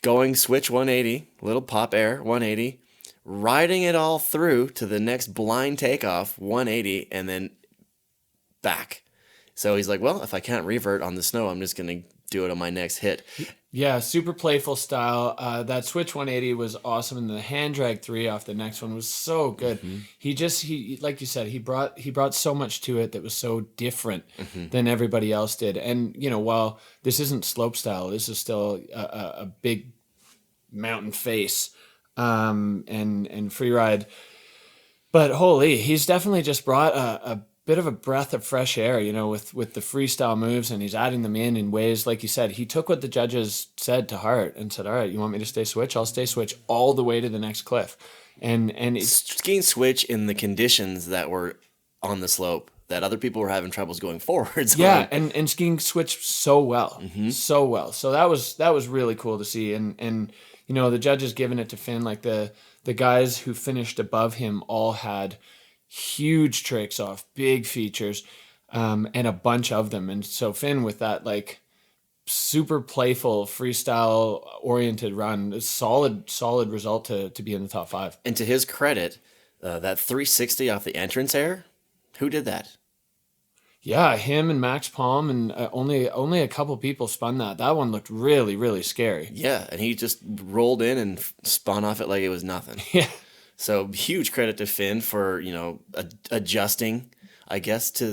going switch 180, little pop air 180, riding it all through to the next blind takeoff 180, and then back. So he's like, well, if I can't revert on the snow, I'm just going to do it on my next hit. Yeah, super playful style. That switch 180 was awesome, and the hand drag 3 off the next one was so good. He like you said, he brought so much to it that was so different than everybody else did. And while this isn't slope style, this is still a big mountain face and freeride. But holy, he's definitely just brought a bit of a breath of fresh air, with the freestyle moves, and he's adding them in ways, like you said, he took what the judges said to heart and said, all right, you want me to stay switch? I'll stay switch all the way to the next cliff. And it's skiing switch in the conditions that were on the slope that other people were having troubles going forwards. Yeah, and skiing switch so well. So well. So that was really cool to see. And the judges giving it to Finn, like the guys who finished above him all had huge tricks off, big features, and a bunch of them. And so Finn, with that like super playful freestyle oriented run, solid result to be in the top 5. And to his credit, that 360 off the entrance air, who did that? Yeah, him and Max Palm, and only a couple people spun that. That one looked really, really scary. Yeah, and he just rolled in and spun off it like it was nothing. Yeah. So huge credit to Finn for adjusting, I guess, to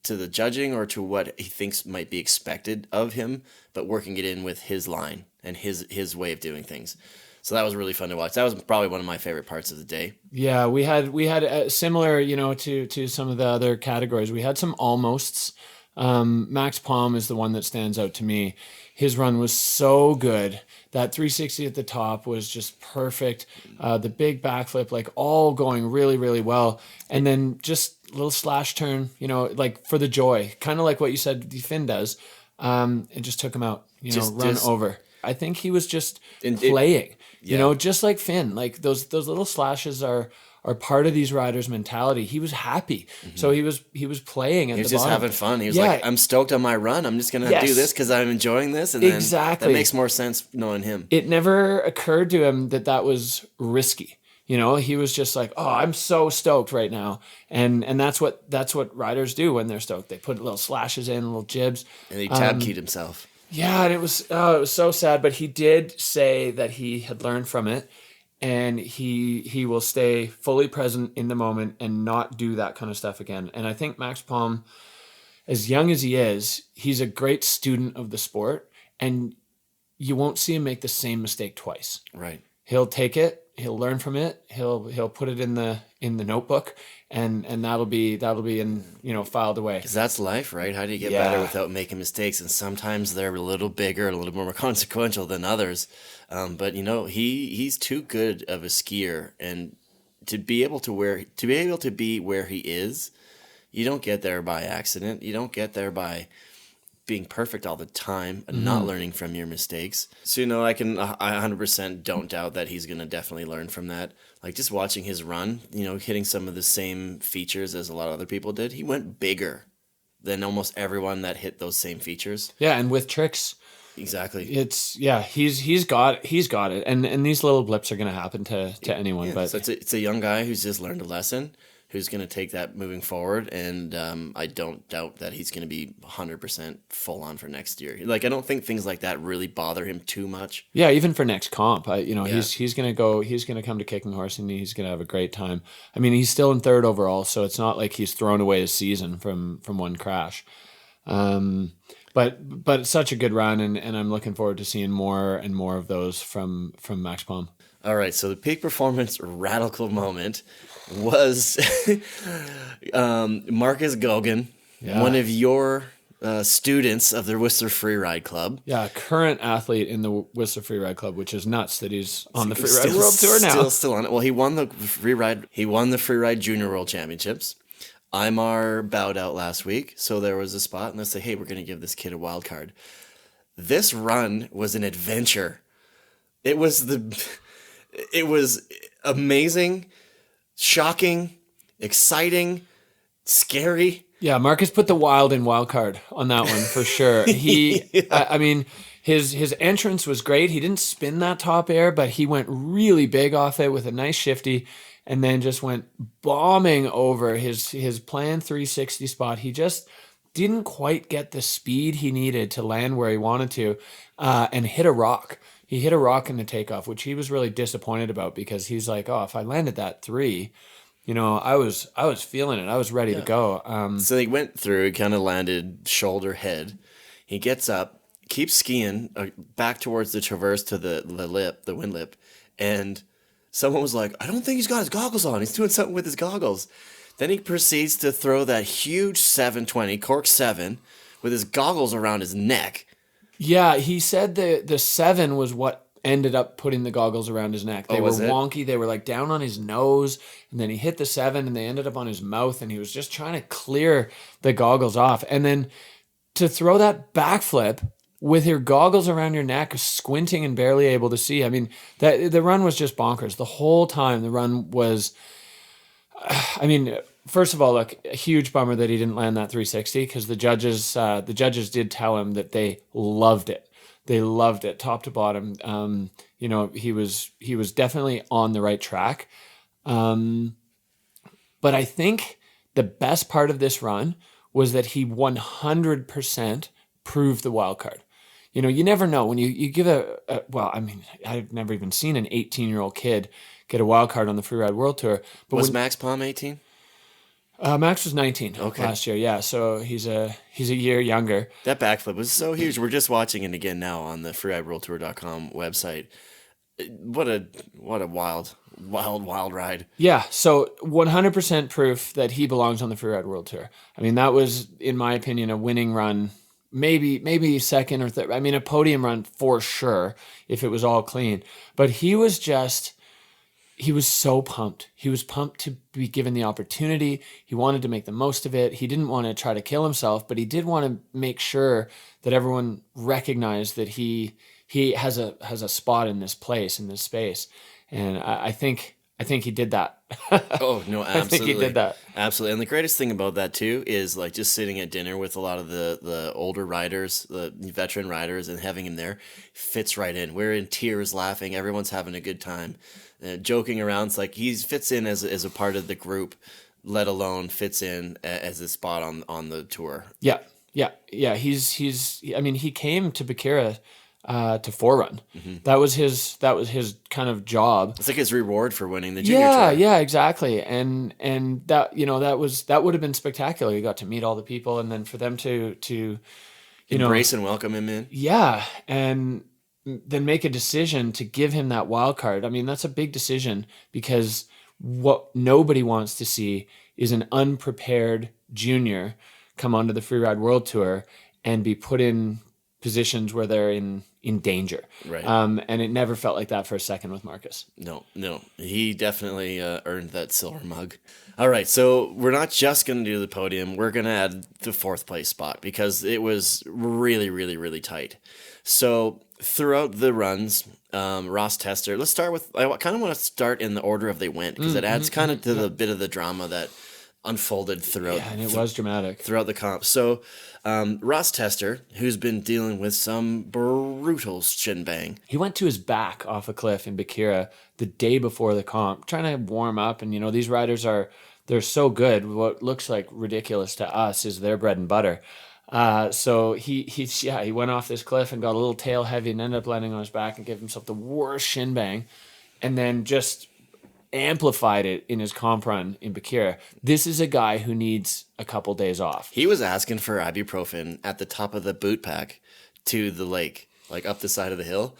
the judging or to what he thinks might be expected of him, but working it in with his line and his way of doing things. So that was really fun to watch. That was probably one of my favorite parts of the day. Yeah, we had similar, to some of the other categories. We had some almosts. Max Palm is the one that stands out to me. His run was so good. That 360 at the top was just perfect. The big backflip, like all going really, really well. And then just a little slash turn, like for the joy, kind of like what you said Finn does. It just took him out, run over. I think he was just playing, just like Finn. Like those little slashes are part of these riders' mentality. He was happy, so he was playing at the bottom. He was just having fun. He was like, I'm stoked on my run. I'm just gonna do this because I'm enjoying this, and then that makes more sense knowing him. It never occurred to him that was risky. He was just like, oh, I'm so stoked right now, and that's what riders do when they're stoked. They put little slashes in, little jibs, and he tab keyed himself. Yeah, and it was so sad, but he did say that he had learned from it, and he will stay fully present in the moment and not do that kind of stuff again. And I think Max Palm, as young as he is, he's a great student of the sport, and you won't see him make the same mistake twice. Right. He'll take it, he'll learn from it, he'll put it in the notebook, and that'll be in filed away. Because that's life, right? How do you get better without making mistakes? And sometimes they're a little bigger, a little more consequential than others. But he's too good of a skier, and to be able to be where he is, you don't get there by accident. You don't get there by being perfect all the time and not learning from your mistakes. So, I 100% don't doubt that he's going to definitely learn from that. Like just watching his run, hitting some of the same features as a lot of other people did. He went bigger than almost everyone that hit those same features. Yeah, and with tricks. Exactly. He's got it. And these little blips are going to happen to anyone. Yeah, but so it's a young guy who's just learned a lesson, who's going to take that moving forward, and I don't doubt that he's going to be 100% full on for next year. Like I don't think things like that really bother him too much. Yeah, even for next comp, he's going to come to Kicking Horse and he's going to have a great time. I mean, he's still in 3rd overall, so it's not like he's thrown away his season from one crash. But it's such a good run, and I'm looking forward to seeing more and more of those from Max Palm. All right, so the peak performance radical moment was Marcus Gauguin, one of your students of the Whistler Freeride Club. Yeah, current athlete in the Whistler Freeride Club, which is nuts that he's on the Freeride World Tour now. Still on it. Well, he won the Freeride Junior World Championships. Imar bowed out last week, so there was a spot, and they say, hey, we're going to give this kid a wild card. This run was an adventure. It was amazing, shocking, exciting, scary. Yeah, Marcus put the wild in wild card on that one for sure. I mean, his entrance was great. He didn't spin that top air, but he went really big off it with a nice shifty, and then just went bombing over his planned 360 spot. He just didn't quite get the speed he needed to land where he wanted to, and hit a rock. He hit a rock in the takeoff, which he was really disappointed about, because he's like, oh, if I landed that 3, I was feeling it. I was ready to go. So he went through, he kind of landed shoulder head. He gets up, keeps skiing back towards the traverse to the wind lip. And someone was like, I don't think he's got his goggles on. He's doing something with his goggles. Then he proceeds to throw that huge 720, cork 7, with his goggles around his neck. Yeah, he said the 7 was what ended up putting the goggles around his neck. They were wonky. They were like down on his nose, and then he hit the 7 and they ended up on his mouth, and he was just trying to clear the goggles off. And then to throw that backflip with your goggles around your neck, squinting and barely able to see. I mean, the run was just bonkers. The whole time the run was, I mean, first of all, look, a huge bummer that he didn't land that 360, because the judges did tell him that they loved it. They loved it, top to bottom. He was definitely on the right track. But I think the best part of this run was that he 100% proved the wild card. You never know when you give I've never even seen an 18-year-old kid get a wild card on the Freeride World Tour. But was Max Palm 18? Max was 19 last year, yeah. So he's a year younger. That backflip was so huge. We're just watching it again now on the freerideworldtour.com website. What a wild ride. Yeah, so 100% proof that he belongs on the Freeride World Tour. I mean, that was, in my opinion, a winning run. Maybe second or third. I mean, a podium run for sure if it was all clean. But he was so pumped. He was pumped to be given the opportunity. He wanted to make the most of it. He didn't want to try to kill himself, but he did want to make sure that everyone recognized that he has a spot in this place, in this space. And I think he did that. Oh, no, absolutely. I think he did that. Absolutely. And the greatest thing about that, too, is like just sitting at dinner with a lot of the older riders, the veteran riders, and having him there fits right in. We're in tears laughing. Everyone's having a good time. Joking around. It's like he fits in as a part of the group, let alone fits in as a spot on the tour. Yeah. He came to Bakira to forerun. Mm-hmm. That was his kind of job. It's like his reward for winning the junior tour. Yeah, exactly. And that would have been spectacular. You got to meet all the people, and then for them to embrace and welcome him in. Yeah, and then make a decision to give him that wild card. I mean, that's a big decision, because what nobody wants to see is an unprepared junior come onto the Freeride World Tour and be put in positions where they're in danger. Right. And it never felt like that for a second with Marcus. No. He definitely earned that silver mug. All right, so we're not just going to do the podium. We're going to add the 4th place spot, because it was really, really, really tight. So throughout the runs, Ross Tester, let's start with, I kind of want to start in the order of they went, because it adds kind of to the bit of the drama that unfolded throughout. Yeah, and it was dramatic. Throughout the comp. So Ross Tester, who's been dealing with some brutal shin bang. He went to his back off a cliff in Bakira the day before the comp, trying to warm up. And, these riders they're so good. What looks like ridiculous to us is their bread and butter. So he went off this cliff and got a little tail heavy and ended up landing on his back and gave himself the worst shin bang, and then just amplified it in his comp run in Bakira. This is a guy who needs a couple days off. He was asking for ibuprofen at the top of the boot pack to the lake, like up the side of the hill.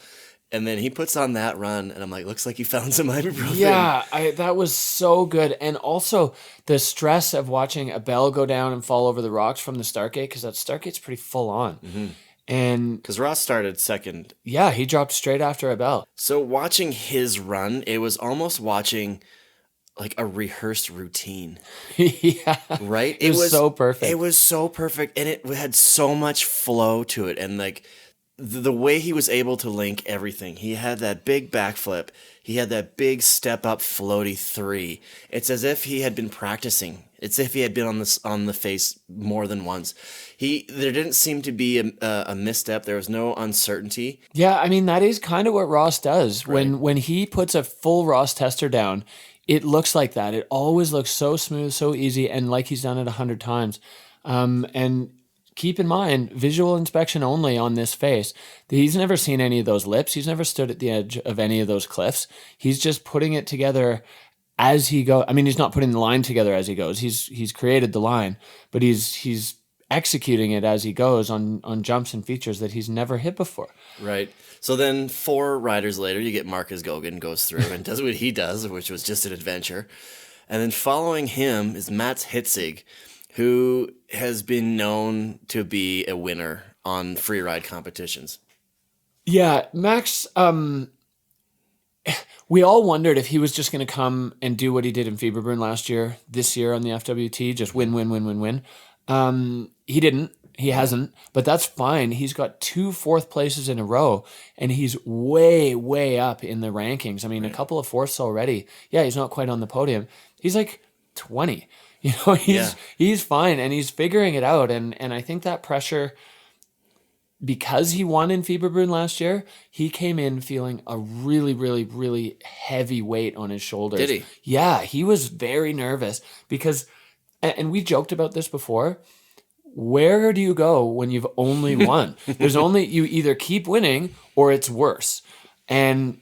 And then he puts on that run, and I'm like, looks like he found some ibuprofen. Yeah, that was so good. And also the stress of watching Abel go down and fall over the rocks from the start gate, because that start gate's pretty full on. Mm-hmm. And because Ross started second. Yeah, he dropped straight after Abel. So watching his run, it was almost watching like a rehearsed routine. Yeah. Right? It was so perfect. It was so perfect, and it had so much flow to it. And like the way he was able to link everything. He had that big backflip. He had that big step up floaty 3. It's as if he had been practicing. It's as if he had been on the face more than once. There didn't seem to be a misstep. There was no uncertainty. Yeah, I mean, that is kind of what Ross does. Right. When he puts a full Ross tester down, it looks like that. It always looks so smooth, so easy, and like he's done it 100 times. And keep in mind, visual inspection only on this face. He's never seen any of those lips. He's never stood at the edge of any of those cliffs. He's just putting it together as he goes. I mean, he's not putting the line together as he goes. He's created the line, but he's executing it as he goes on jumps and features that he's never hit before. Right. So then 4 riders later, you get Marcus Gogan goes through and does what he does, which was just an adventure. And then following him is Mats Hitzig, who has been known to be a winner on freeride competitions. Yeah, Max, we all wondered if he was just going to come and do what he did in Fieberbrunn last year, this year on the FWT, just win. He didn't. He hasn't, but that's fine. He's got 2 4th places in a row, and he's way, way up in the rankings. I mean, a couple of 4ths already. Yeah, he's not quite on the podium. He's like 20. You know, he's fine, and he's figuring it out. And I think that pressure, because he won in Fieberbrunn last year, he came in feeling a really, really, really heavy weight on his shoulders. Did he? Yeah, he was very nervous because, and we joked about this before, where do you go when you've only won? You either keep winning or it's worse. And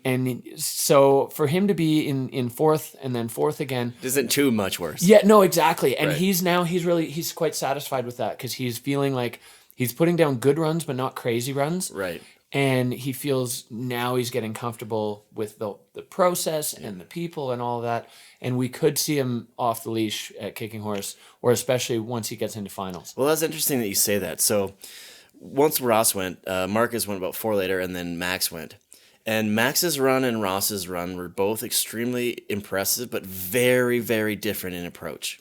so for him to be in 4th and then 4th again isn't too much worse. Yeah, no, exactly. And right. he's quite satisfied with that, because he's feeling like he's putting down good runs but not crazy runs. Right. And he feels now he's getting comfortable with the process and the people and all of that. And we could see him off the leash at Kicking Horse, or especially once he gets into finals. Well, that's interesting that you say that. So once Ross went, Marcus went about 4 later, and then Max went. And Max's run and Ross's run were both extremely impressive, but very, very different in approach.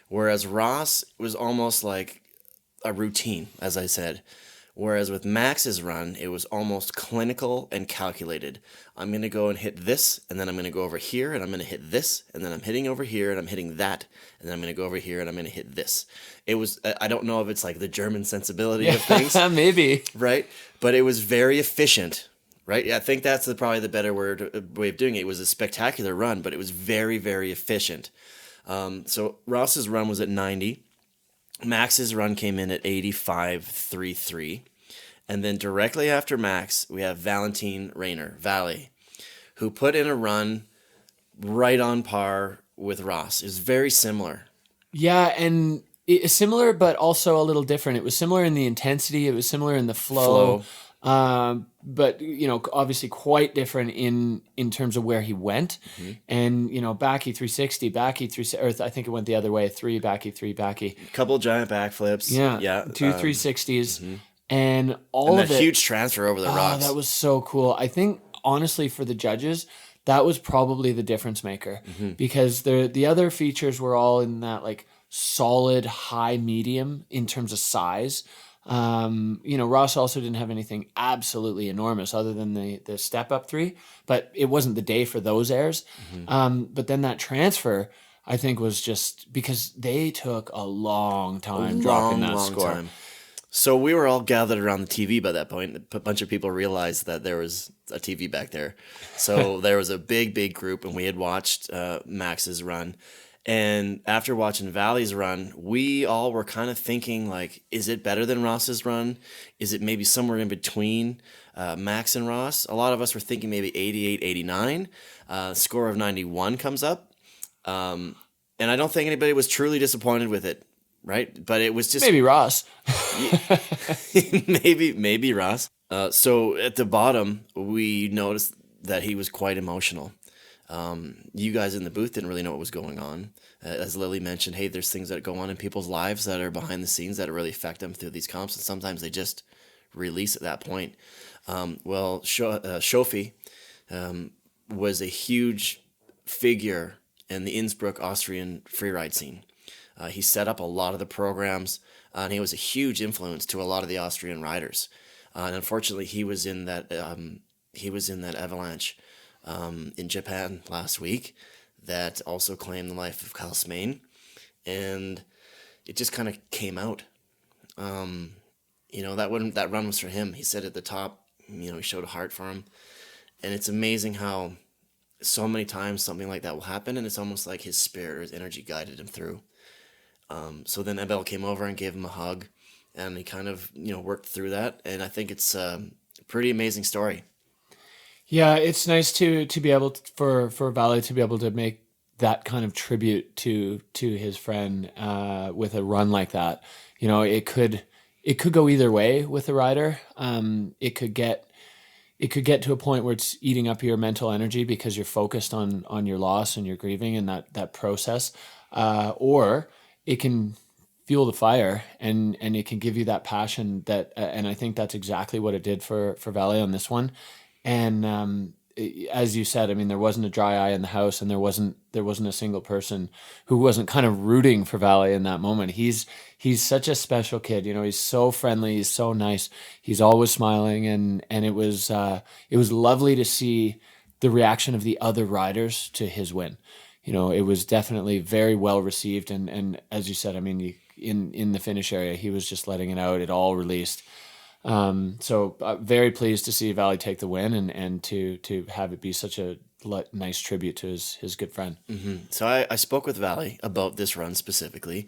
Whereas Ross was almost like a routine, as I said. Whereas with Max's run, it was almost clinical and calculated. I'm going to go and hit this, and then I'm going to go over here, and I'm going to hit this, and then I'm hitting over here, and I'm hitting that, and then I'm going to go over here, and I'm going to hit this. It was, I don't know if it's like the German sensibility of things. Maybe. Right? But it was very efficient. Right? I think that's probably the better way of doing it. It was a spectacular run, but it was very, very efficient. So Ross's run was at 90. Max's run came in at 85.33. And then directly after Max, we have Valentin Rainer, Valley, who put in a run right on par with Ross. It was very similar. Yeah, and it's similar, but also a little different. It was similar in the intensity. It was similar in the flow. But, you know, obviously quite different in terms of where he went. Mm-hmm. And, you know, backy 360, backy 360, or I think it went the other way, 3, backy, 3, backy. Couple giant backflips. Yeah. 2 360s. Mm-hmm. And all of it. And a huge transfer over the rocks. That was so cool. I think, honestly, for the judges, that was probably the difference maker. Mm-hmm. Because the other features were all in that, like, solid high medium in terms of size. You know, Ross also didn't have anything absolutely enormous other than the step up 3, but it wasn't the day for those airs. Mm-hmm. But then that transfer, I think, was just because they took a long time dropping that score. Time. So we were all gathered around the TV by that point. A bunch of people realized that there was a TV back there. So there was a big group, and we had watched Max's run. And after watching Valley's run, we all were kind of thinking, like, is it better than Ross's run? Is it maybe somewhere in between Max and Ross? A lot of us were thinking maybe 88, 89. Score of 91 comes up. And I don't think anybody was truly disappointed with it, right? But it was just... Maybe Ross. maybe Ross. So at the bottom, we noticed that he was quite emotional. You guys in the booth didn't really know what was going on. As Lily mentioned, hey, there's things that go on in people's lives that are behind the scenes that really affect them through these comps, and sometimes they just release at that point. Shofi was a huge figure in the Innsbruck Austrian freeride scene. He set up a lot of the programs, and he was a huge influence to a lot of the Austrian riders. And unfortunately, he was in that avalanche in Japan last week that also claimed the life of Kyle Smain, and it just kind of came out. That run was for him. He said at the top, he showed a heart for him, and it's amazing how so many times something like that will happen, and it's almost like his spirit or his energy guided him through. So then Abel came over and gave him a hug, and he kind of worked through that, and I think it's a pretty amazing story. Yeah, it's nice to be able for Vali to be able to make that kind of tribute to his friend with a run like that. It could go either way with the rider. It could get to a point where it's eating up your mental energy because you're focused on your loss and your grieving and that process, or it can fuel the fire and it can give you that passion that, and I think that's exactly what it did for Vali on this one. And as you said, I mean, there wasn't a dry eye in the house, and there wasn't a single person who wasn't kind of rooting for Vali in that moment. He's such a special kid. He's so friendly. He's so nice. He's always smiling, and it was lovely to see the reaction of the other riders to his win. It was definitely very well received, and as you said, I mean, in the finish area, he was just letting it out. It all released. So very pleased to see Vali take the win and to have it be such a nice tribute to his good friend. Mm-hmm. So I spoke with Vali about this run specifically.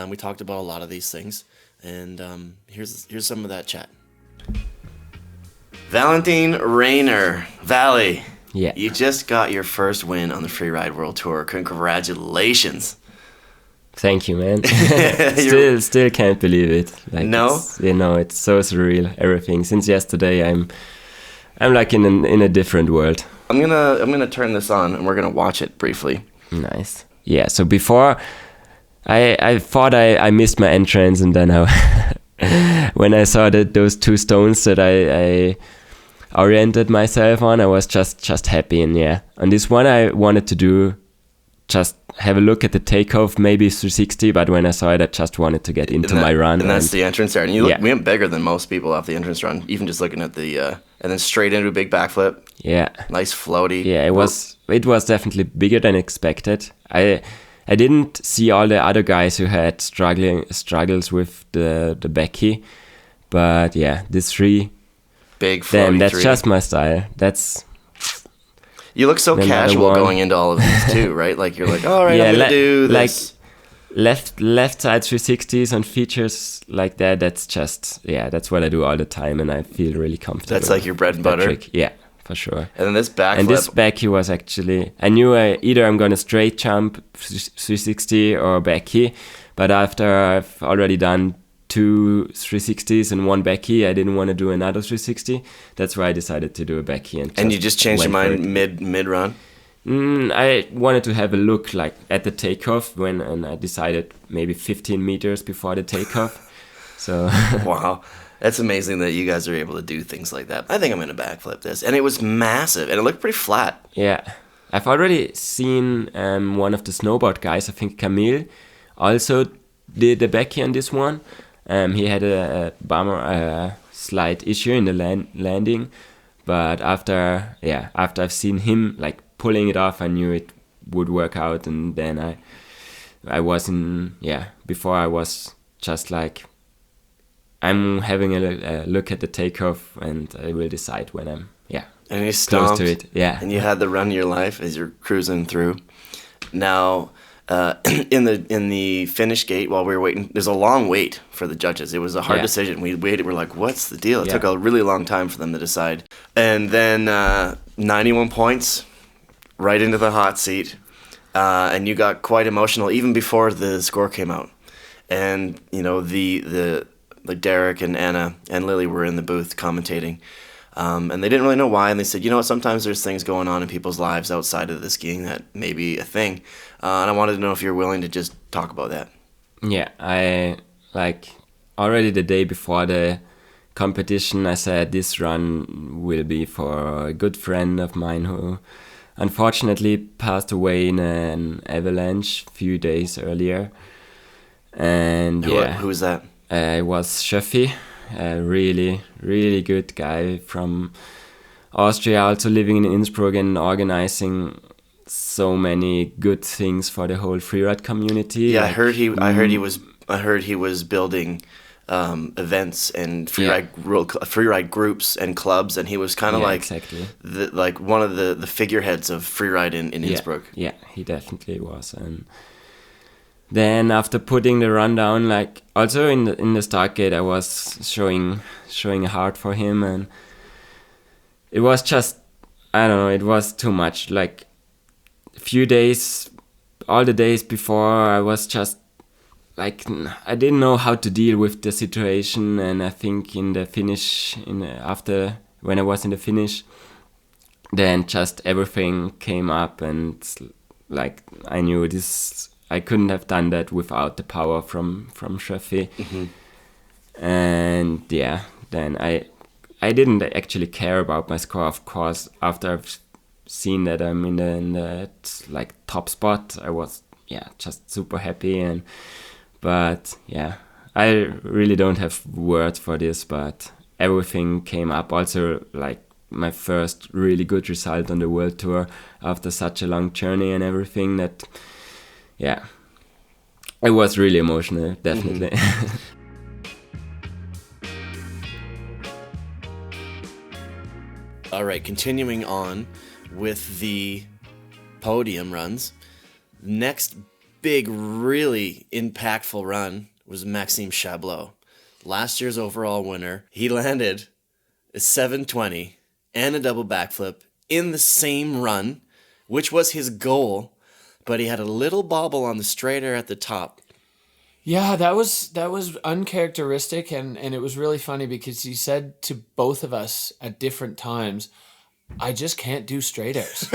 We talked about a lot of these things, and here's some of that chat. Valentin Rainer, Vali. Yeah. You just got your first win on the Freeride World Tour. Congratulations. Thank you, man. Still can't believe it. No? It's so surreal. Everything since yesterday, I'm like in a different world. I'm gonna turn this on and we're gonna watch it briefly. Nice. Yeah. So before, I thought I missed my entrance, and then when I saw those two stones that I oriented myself on, I was just happy. And yeah, on this one I wanted to do. Just have a look at the takeoff, maybe 360, but when I saw it, I just wanted to get into my run. And that's the entrance there. And you look, we went bigger than most people off the entrance run, even just looking at the, and then straight into a big backflip. Yeah. Nice floaty. Yeah, it was definitely bigger than expected. I didn't see all the other guys who had struggles with the Becky, but yeah, this three. Big floaty. Damn, that's just my style. You look so casual going into all of these too, right? Like you're like, all right, I'm gonna do this. Like left side 360s on features like that. That's what I do all the time, and I feel really comfortable. That's like your bread and butter. Trick. Yeah, for sure. And then this backflip. And this backy was actually, I knew either I'm gonna straight jump 360 or backy, but after I've already done 2 360s and 1 backy, I didn't want to do another 360. That's why I decided to do a backy. And you just changed your mind mid run? I wanted to have a look like at the takeoff and I decided maybe 15 meters before the takeoff. So wow, that's amazing that you guys are able to do things like that. I think I'm gonna backflip this, and it was massive, and it looked pretty flat. Yeah, I've already seen one of the snowboard guys, I think Camille, also did the backy on this one. He had a slight issue in the landing, but after I've seen him like pulling it off, I knew it would work out. And then I was before I was just like, I'm having a look at the takeoff, and I will decide when I'm and you stomped, close to it. Yeah, and you had the run of your life as you're cruising through. Now. In the finish gate, while we were waiting, there's a long wait for the judges. It was a hard decision. We waited. We're like, what's the deal? It took a really long time for them to decide. And then 91 points, right into the hot seat. And you got quite emotional even before the score came out. And the like Derek and Anna and Lily were in the booth commentating. And they didn't really know why, and they said, you know what, sometimes there's things going on in people's lives outside of the skiing that may be a thing. And I wanted to know if you're willing to just talk about that. Yeah, I already the day before the competition, I said this run will be for a good friend of mine who unfortunately passed away in an avalanche a few days earlier. And Who was that? It was Shafi, a really, really good guy from Austria, also living in Innsbruck and organizing so many good things for the whole freeride community. Yeah, I heard he was building events and freeride groups and clubs, and he was kind of like one of the figureheads of freeride in Innsbruck. Yeah, he definitely was. And then after putting the run down, like also in the start gate, I was showing a heart for him, and it was just, I don't know, it was too much. Like a few days, all the days before, I was just like, I didn't know how to deal with the situation. And I think in the finish, after when I was in the finish, then just everything came up, and like I knew this. I couldn't have done that without the power from Shafi. Mm-hmm. And yeah, then I didn't actually care about my score, of course. After I've seen that I'm in the like top spot, I was just super happy. But I really don't have words for this, but everything came up. Also, like my first really good result on the world tour after such a long journey and everything, that it was really emotional, definitely. Mm-hmm. All right, continuing on with the podium runs. Next big, really impactful run was Maxime Chablot. Last year's overall winner. He landed a 720 and a double backflip in the same run, which was his goal, but he had a little bobble on the straighter at the top. Yeah, that was uncharacteristic, and it was really funny because he said to both of us at different times, I just can't do straight airs.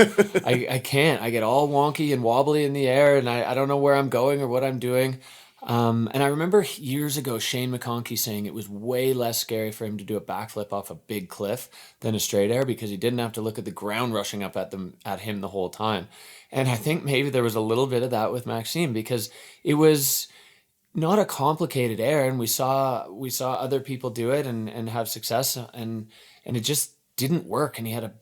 I can't. I get all wonky and wobbly in the air, and I don't know where I'm going or what I'm doing. And I remember years ago, Shane McConkey saying it was way less scary for him to do a backflip off a big cliff than a straight air because he didn't have to look at the ground rushing up at him the whole time. And I think maybe there was a little bit of that with Maxime because it was not a complicated air, and we saw other people do it and have success, and it just didn't work. And he had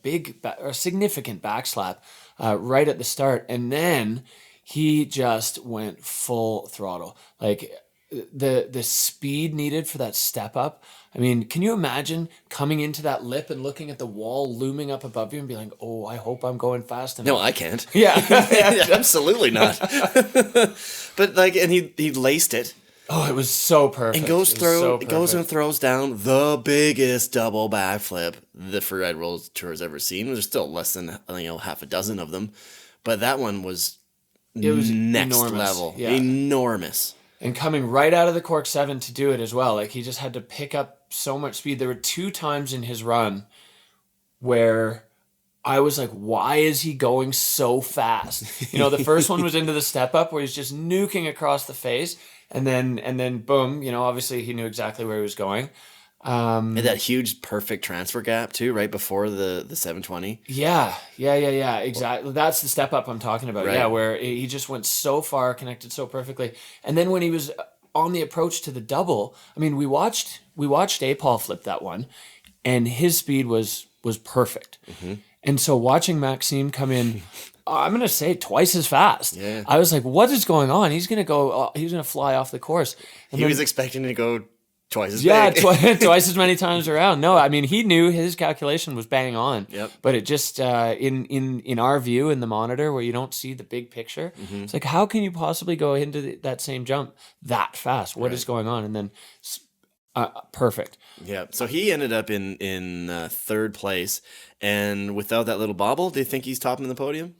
a significant backslap right at the start, and then he just went full throttle. Like the speed needed for that step up. I mean, can you imagine coming into that lip and looking at the wall looming up above you and being like, oh, I hope I'm going fast enough? No, I can't. Yeah. Absolutely not. But like, and he laced it. Oh, it was so perfect. And goes and throws down the biggest double backflip the Freeride World Tour has ever seen. There's still less than half a dozen of them, but that one was next enormous. level, yeah. Enormous. And coming right out of the Cork 7 to do it as well. Like, he just had to pick up so much speed. There were 2 times in his run where I was like, why is he going so fast? The first one was into the step up where he's just nuking across the face. And then boom, obviously he knew exactly where he was going. And that huge perfect transfer gap too, right before the 720. Yeah, exactly. That's the step up I'm talking about. Right. Yeah, where he just went so far, connected so perfectly. And then when he was on the approach to the double, I mean, we watched A-Paul flip that one, and his speed was perfect. Mm-hmm. And so watching Maxime come in, I'm going to say twice as fast. Yeah. I was like, what is going on? He's going to fly off the course. And he was expecting to go twice as big. Yeah, twice as many times around. No, I mean, he knew his calculation was bang on. Yep. But it just, in our view, in the monitor where you don't see the big picture, mm-hmm. It's like, how can you possibly go into that same jump that fast? What is going on? And then perfect. Yeah. So he ended up in third place. And without that little bobble, do you think he's topping the podium?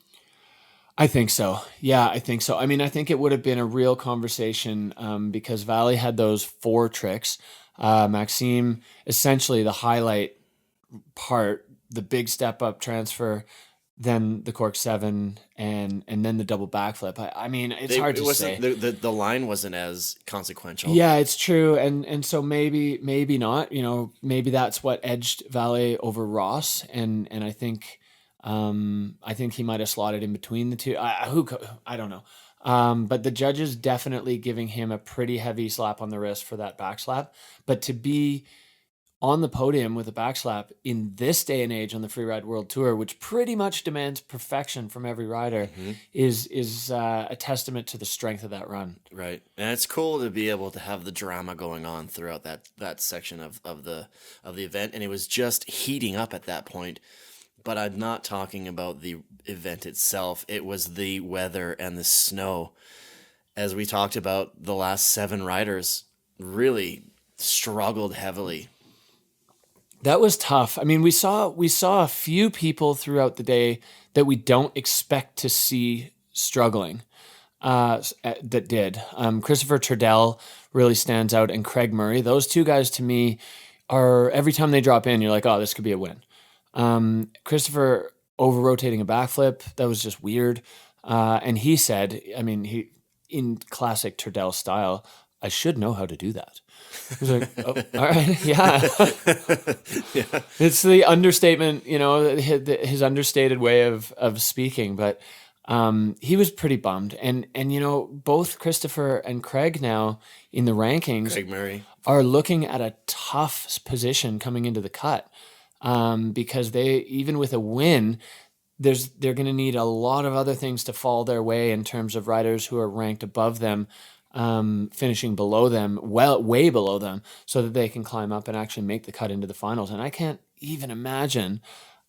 I think so. Yeah, I think so. I mean, I think it would have been a real conversation because Valley had those 4 tricks. Maxime, essentially the highlight part, the big step up transfer, then the cork 7 and then the double backflip. I mean, it's hard to say. The line wasn't as consequential. Yeah, it's true. And so maybe not, you know, maybe that's what edged Valet over Ross. And I think he might've slotted in between the two. I don't know. But the judges definitely giving him a pretty heavy slap on the wrist for that back slap. But to be on the podium with a back slap in this day and age on the Freeride World Tour, which pretty much demands perfection from every rider, is a testament to the strength of that run. Right. And it's cool to be able to have the drama going on throughout that section of the event. And it was just heating up at that point. But I'm not talking about the event itself. It was the weather and the snow. As we talked about, the last 7 riders really struggled heavily. That was tough. I mean, we saw a few people throughout the day that we don't expect to see struggling that did. Christopher Turdell really stands out, and Craig Murray. Those two guys to me are, every time they drop in, you're like, oh, this could be a win. Christopher over-rotating a backflip, that was just weird. And he said, I mean, he in classic Turdell style, I should know how to do that. I was like, oh, all right, yeah. Yeah. It's the understatement, you know, his understated way of speaking. But he was pretty bummed. And you know, both Christopher and Craig now in the rankings Craig Murray are looking at a tough position coming into the cut. Because they, even with a win, they're going to need a lot of other things to fall their way in terms of riders who are ranked above them, finishing below them, way below them, so that they can climb up and actually make the cut into the finals. And I can't even imagine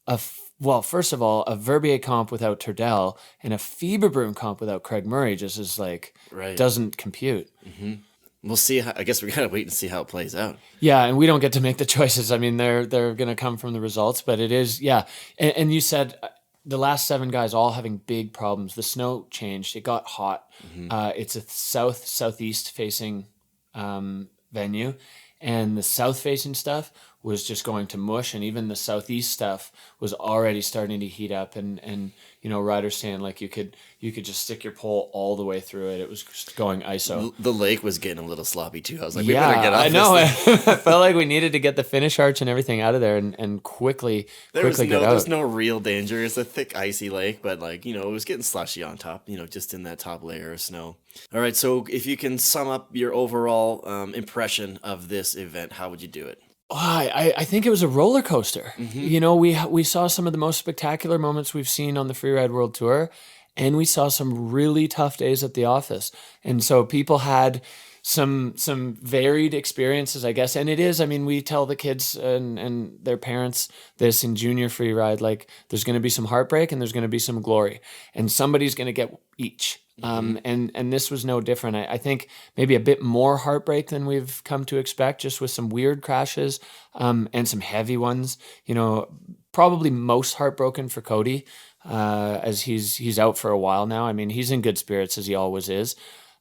first of all, a Verbier comp without Turdell and a Fieberbrunn comp without Craig Murray just is like, doesn't compute. Mm-hmm. We'll see. I guess we gotta wait and see how it plays out. Yeah, and we don't get to make the choices. I mean, they're going to come from the results, but it is, yeah. And you said the last 7 guys all having big problems. The snow changed. It got hot. It's a southeast facing venue, and the south facing stuff was just going to mush, and even the southeast stuff was already starting to heat up, and you know, riders saying like you could just stick your pole all the way through it. It was just going ISO. The lake was getting a little sloppy too. I was like, yeah, we better get off I know. this thing. I felt like we needed to get the finish arch and everything out of there and quickly get out. There's no real danger. It's a thick, icy lake, but like, you know, it was getting slushy on top, you know, just in that top layer of snow. All right, so if you can sum up your overall impression of this event, how would you do it? I think it was a roller coaster. You know, we saw some of the most spectacular moments we've seen on the Freeride World Tour, and we saw some really tough days at the office. And so people had some varied experiences, I guess. And it is, I mean, we tell the kids and their parents this in junior Freeride, like there's going to be some heartbreak and there's going to be some glory, and somebody's going to get each. And this was no different. I think maybe a bit more heartbreak than we've come to expect, just with some weird crashes, and some heavy ones, you know, probably most heartbroken for Cody, as he's out for a while now. I mean, he's in good spirits as he always is.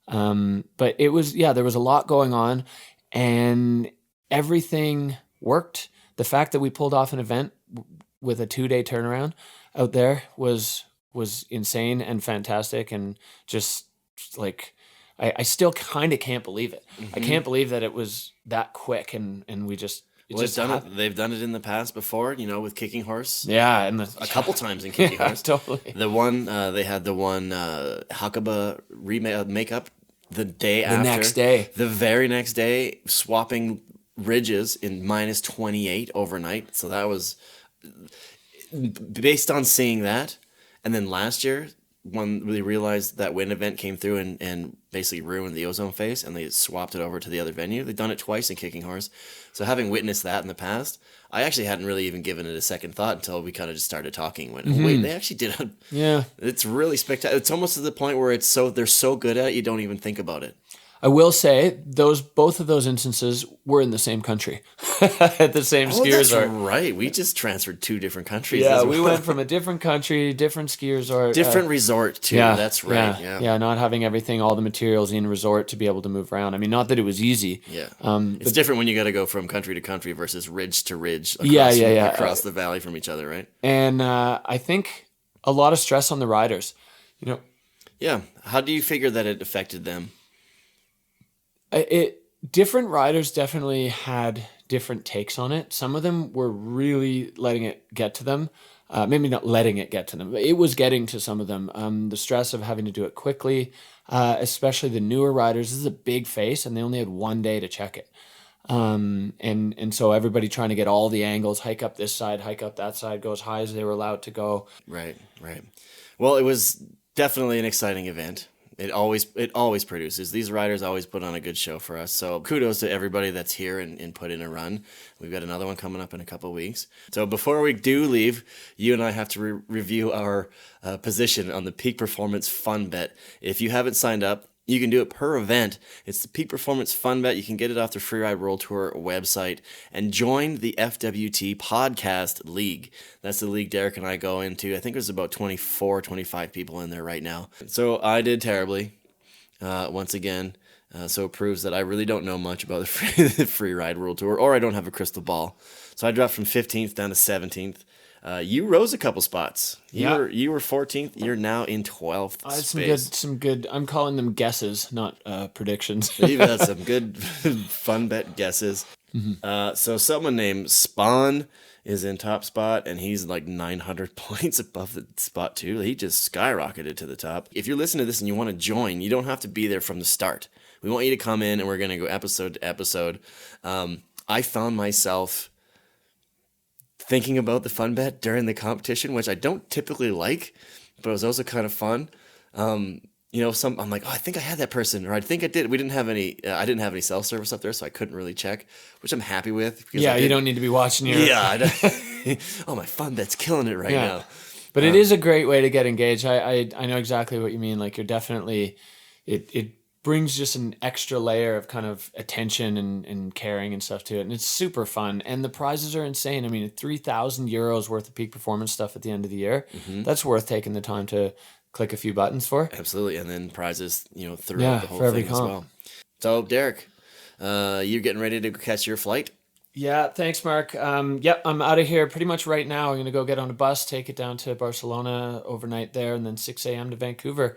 But it was, there was a lot going on and everything worked. The fact that we pulled off an event with a 2-day turnaround out there was insane and fantastic, and just like I still kind of can't believe it. I can't believe that it was that quick, and we just they've done it in the past before, you know, with Kicking Horse. Yeah, and a couple times in Kicking Horse. Totally. The one they had Hakuba makeup the day after. The next day. The very next day, swapping ridges in -28 overnight. So that was based on seeing that. And then last year, when we realized that wind event came through and basically ruined the ozone face, and they swapped it over to the other venue. They've done it twice in Kicking Horse. So having witnessed that in the past, I actually hadn't really even given it a second thought until we kind of just started talking. Wait, they actually did it. Yeah. It's really spectacular. It's almost to the point where they're so good at it, you don't even think about it. I will say both of those instances were in the same country at the same ski resort. That's right. We just transferred 2 different countries. Yeah, we went from a different country, different ski resort. Different resort too. Yeah, that's right. Yeah, not having everything, all the materials in resort to be able to move around. I mean, not that it was easy. Yeah. It's different when you got to go from country to country versus ridge to ridge across the valley from each other, right? And I think a lot of stress on the riders, you know. Yeah. How do you figure that it affected them? Different riders definitely had different takes on it. Some of them were really letting it get to them. Maybe not letting it get to them, but it was getting to some of them. The stress of having to do it quickly, especially the newer riders. This is a big face, and they only had 1 day to check it. And so everybody trying to get all the angles, hike up this side, hike up that side, go as high as they were allowed to go. Right. Well, it was definitely an exciting event. It always produces. These riders always put on a good show for us. So kudos to everybody that's here and put in a run. We've got another one coming up in a couple of weeks. So before we do leave, you and I have to review our position on the Peak Performance Fun Bet. If you haven't signed up, you can do it per event. It's the Peak Performance Fun Bet. You can get it off the Freeride World Tour website and join the FWT Podcast League. That's the league Derek and I go into. I think there's about 24, 25 people in there right now. So I did terribly once again. So it proves that I really don't know much about the Freeride World Tour, or I don't have a crystal ball. So I dropped from 15th down to 17th. You rose a couple spots. You were 14th. You're now in 12th space. Some good. I'm calling them guesses, not predictions. You've had some good fun bet guesses. Mm-hmm. So someone named Spawn is in top spot, and he's like 900 points above the spot 2. He just skyrocketed to the top. If you're listening to this and you want to join, you don't have to be there from the start. We want you to come in, and we're going to go episode to episode. I found myself thinking about the fun bet during the competition, which I don't typically like, but it was also kind of fun. I'm like, I think I had that person, or I think I did. We didn't have any. I didn't have any cell service up there, so I couldn't really check, which I'm happy with. Yeah, you don't need to be watching your. Yeah. My fun bet's killing it right now. But it is a great way to get engaged. I know exactly what you mean. Like, you're definitely it brings just an extra layer of kind of attention and caring and stuff to it. And it's super fun. And the prizes are insane. I mean, 3,000 euros worth of peak performance stuff at the end of the year. Mm-hmm. That's worth taking the time to click a few buttons for. Absolutely. And then prizes, throughout the whole thing as well. So, Derek, you're getting ready to catch your flight? Yeah, thanks, Mark. I'm out of here pretty much right now. I'm going to go get on a bus, take it down to Barcelona overnight there, and then 6 a.m. to Vancouver.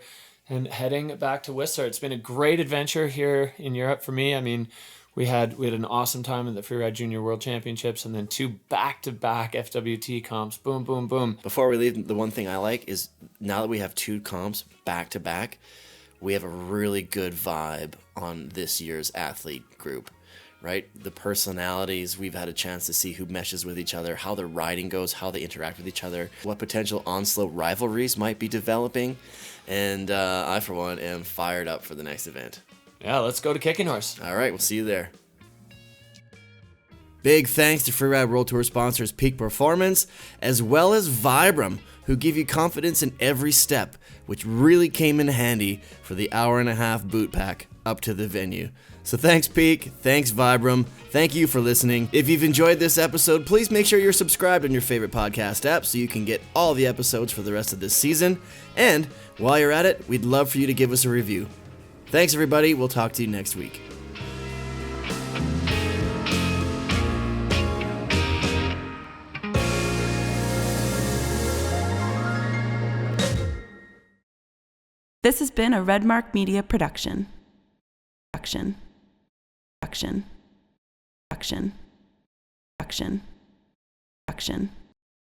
And heading back to Whistler. It's been a great adventure here in Europe for me. I mean, we had an awesome time at the Freeride Junior World Championships, and then 2 back-to-back FWT comps. Boom, boom, boom. Before we leave, the one thing I like is now that we have 2 comps back-to-back, we have a really good vibe on this year's athlete group, right? The personalities, we've had a chance to see who meshes with each other, how their riding goes, how they interact with each other, what potential on-slope rivalries might be developing. And I, for one, am fired up for the next event. Yeah, let's go to Kicking Horse. All right, we'll see you there. Big thanks to Freeride World Tour sponsors Peak Performance, as well as Vibram, who give you confidence in every step, which really came in handy for the hour-and-a-half boot pack up to the venue. So thanks, Peak. Thanks, Vibram. Thank you for listening. If you've enjoyed this episode, please make sure you're subscribed on your favorite podcast app so you can get all the episodes for the rest of this season. And while you're at it, we'd love for you to give us a review. Thanks, everybody. We'll talk to you next week. This has been a Redmark Media production. Action.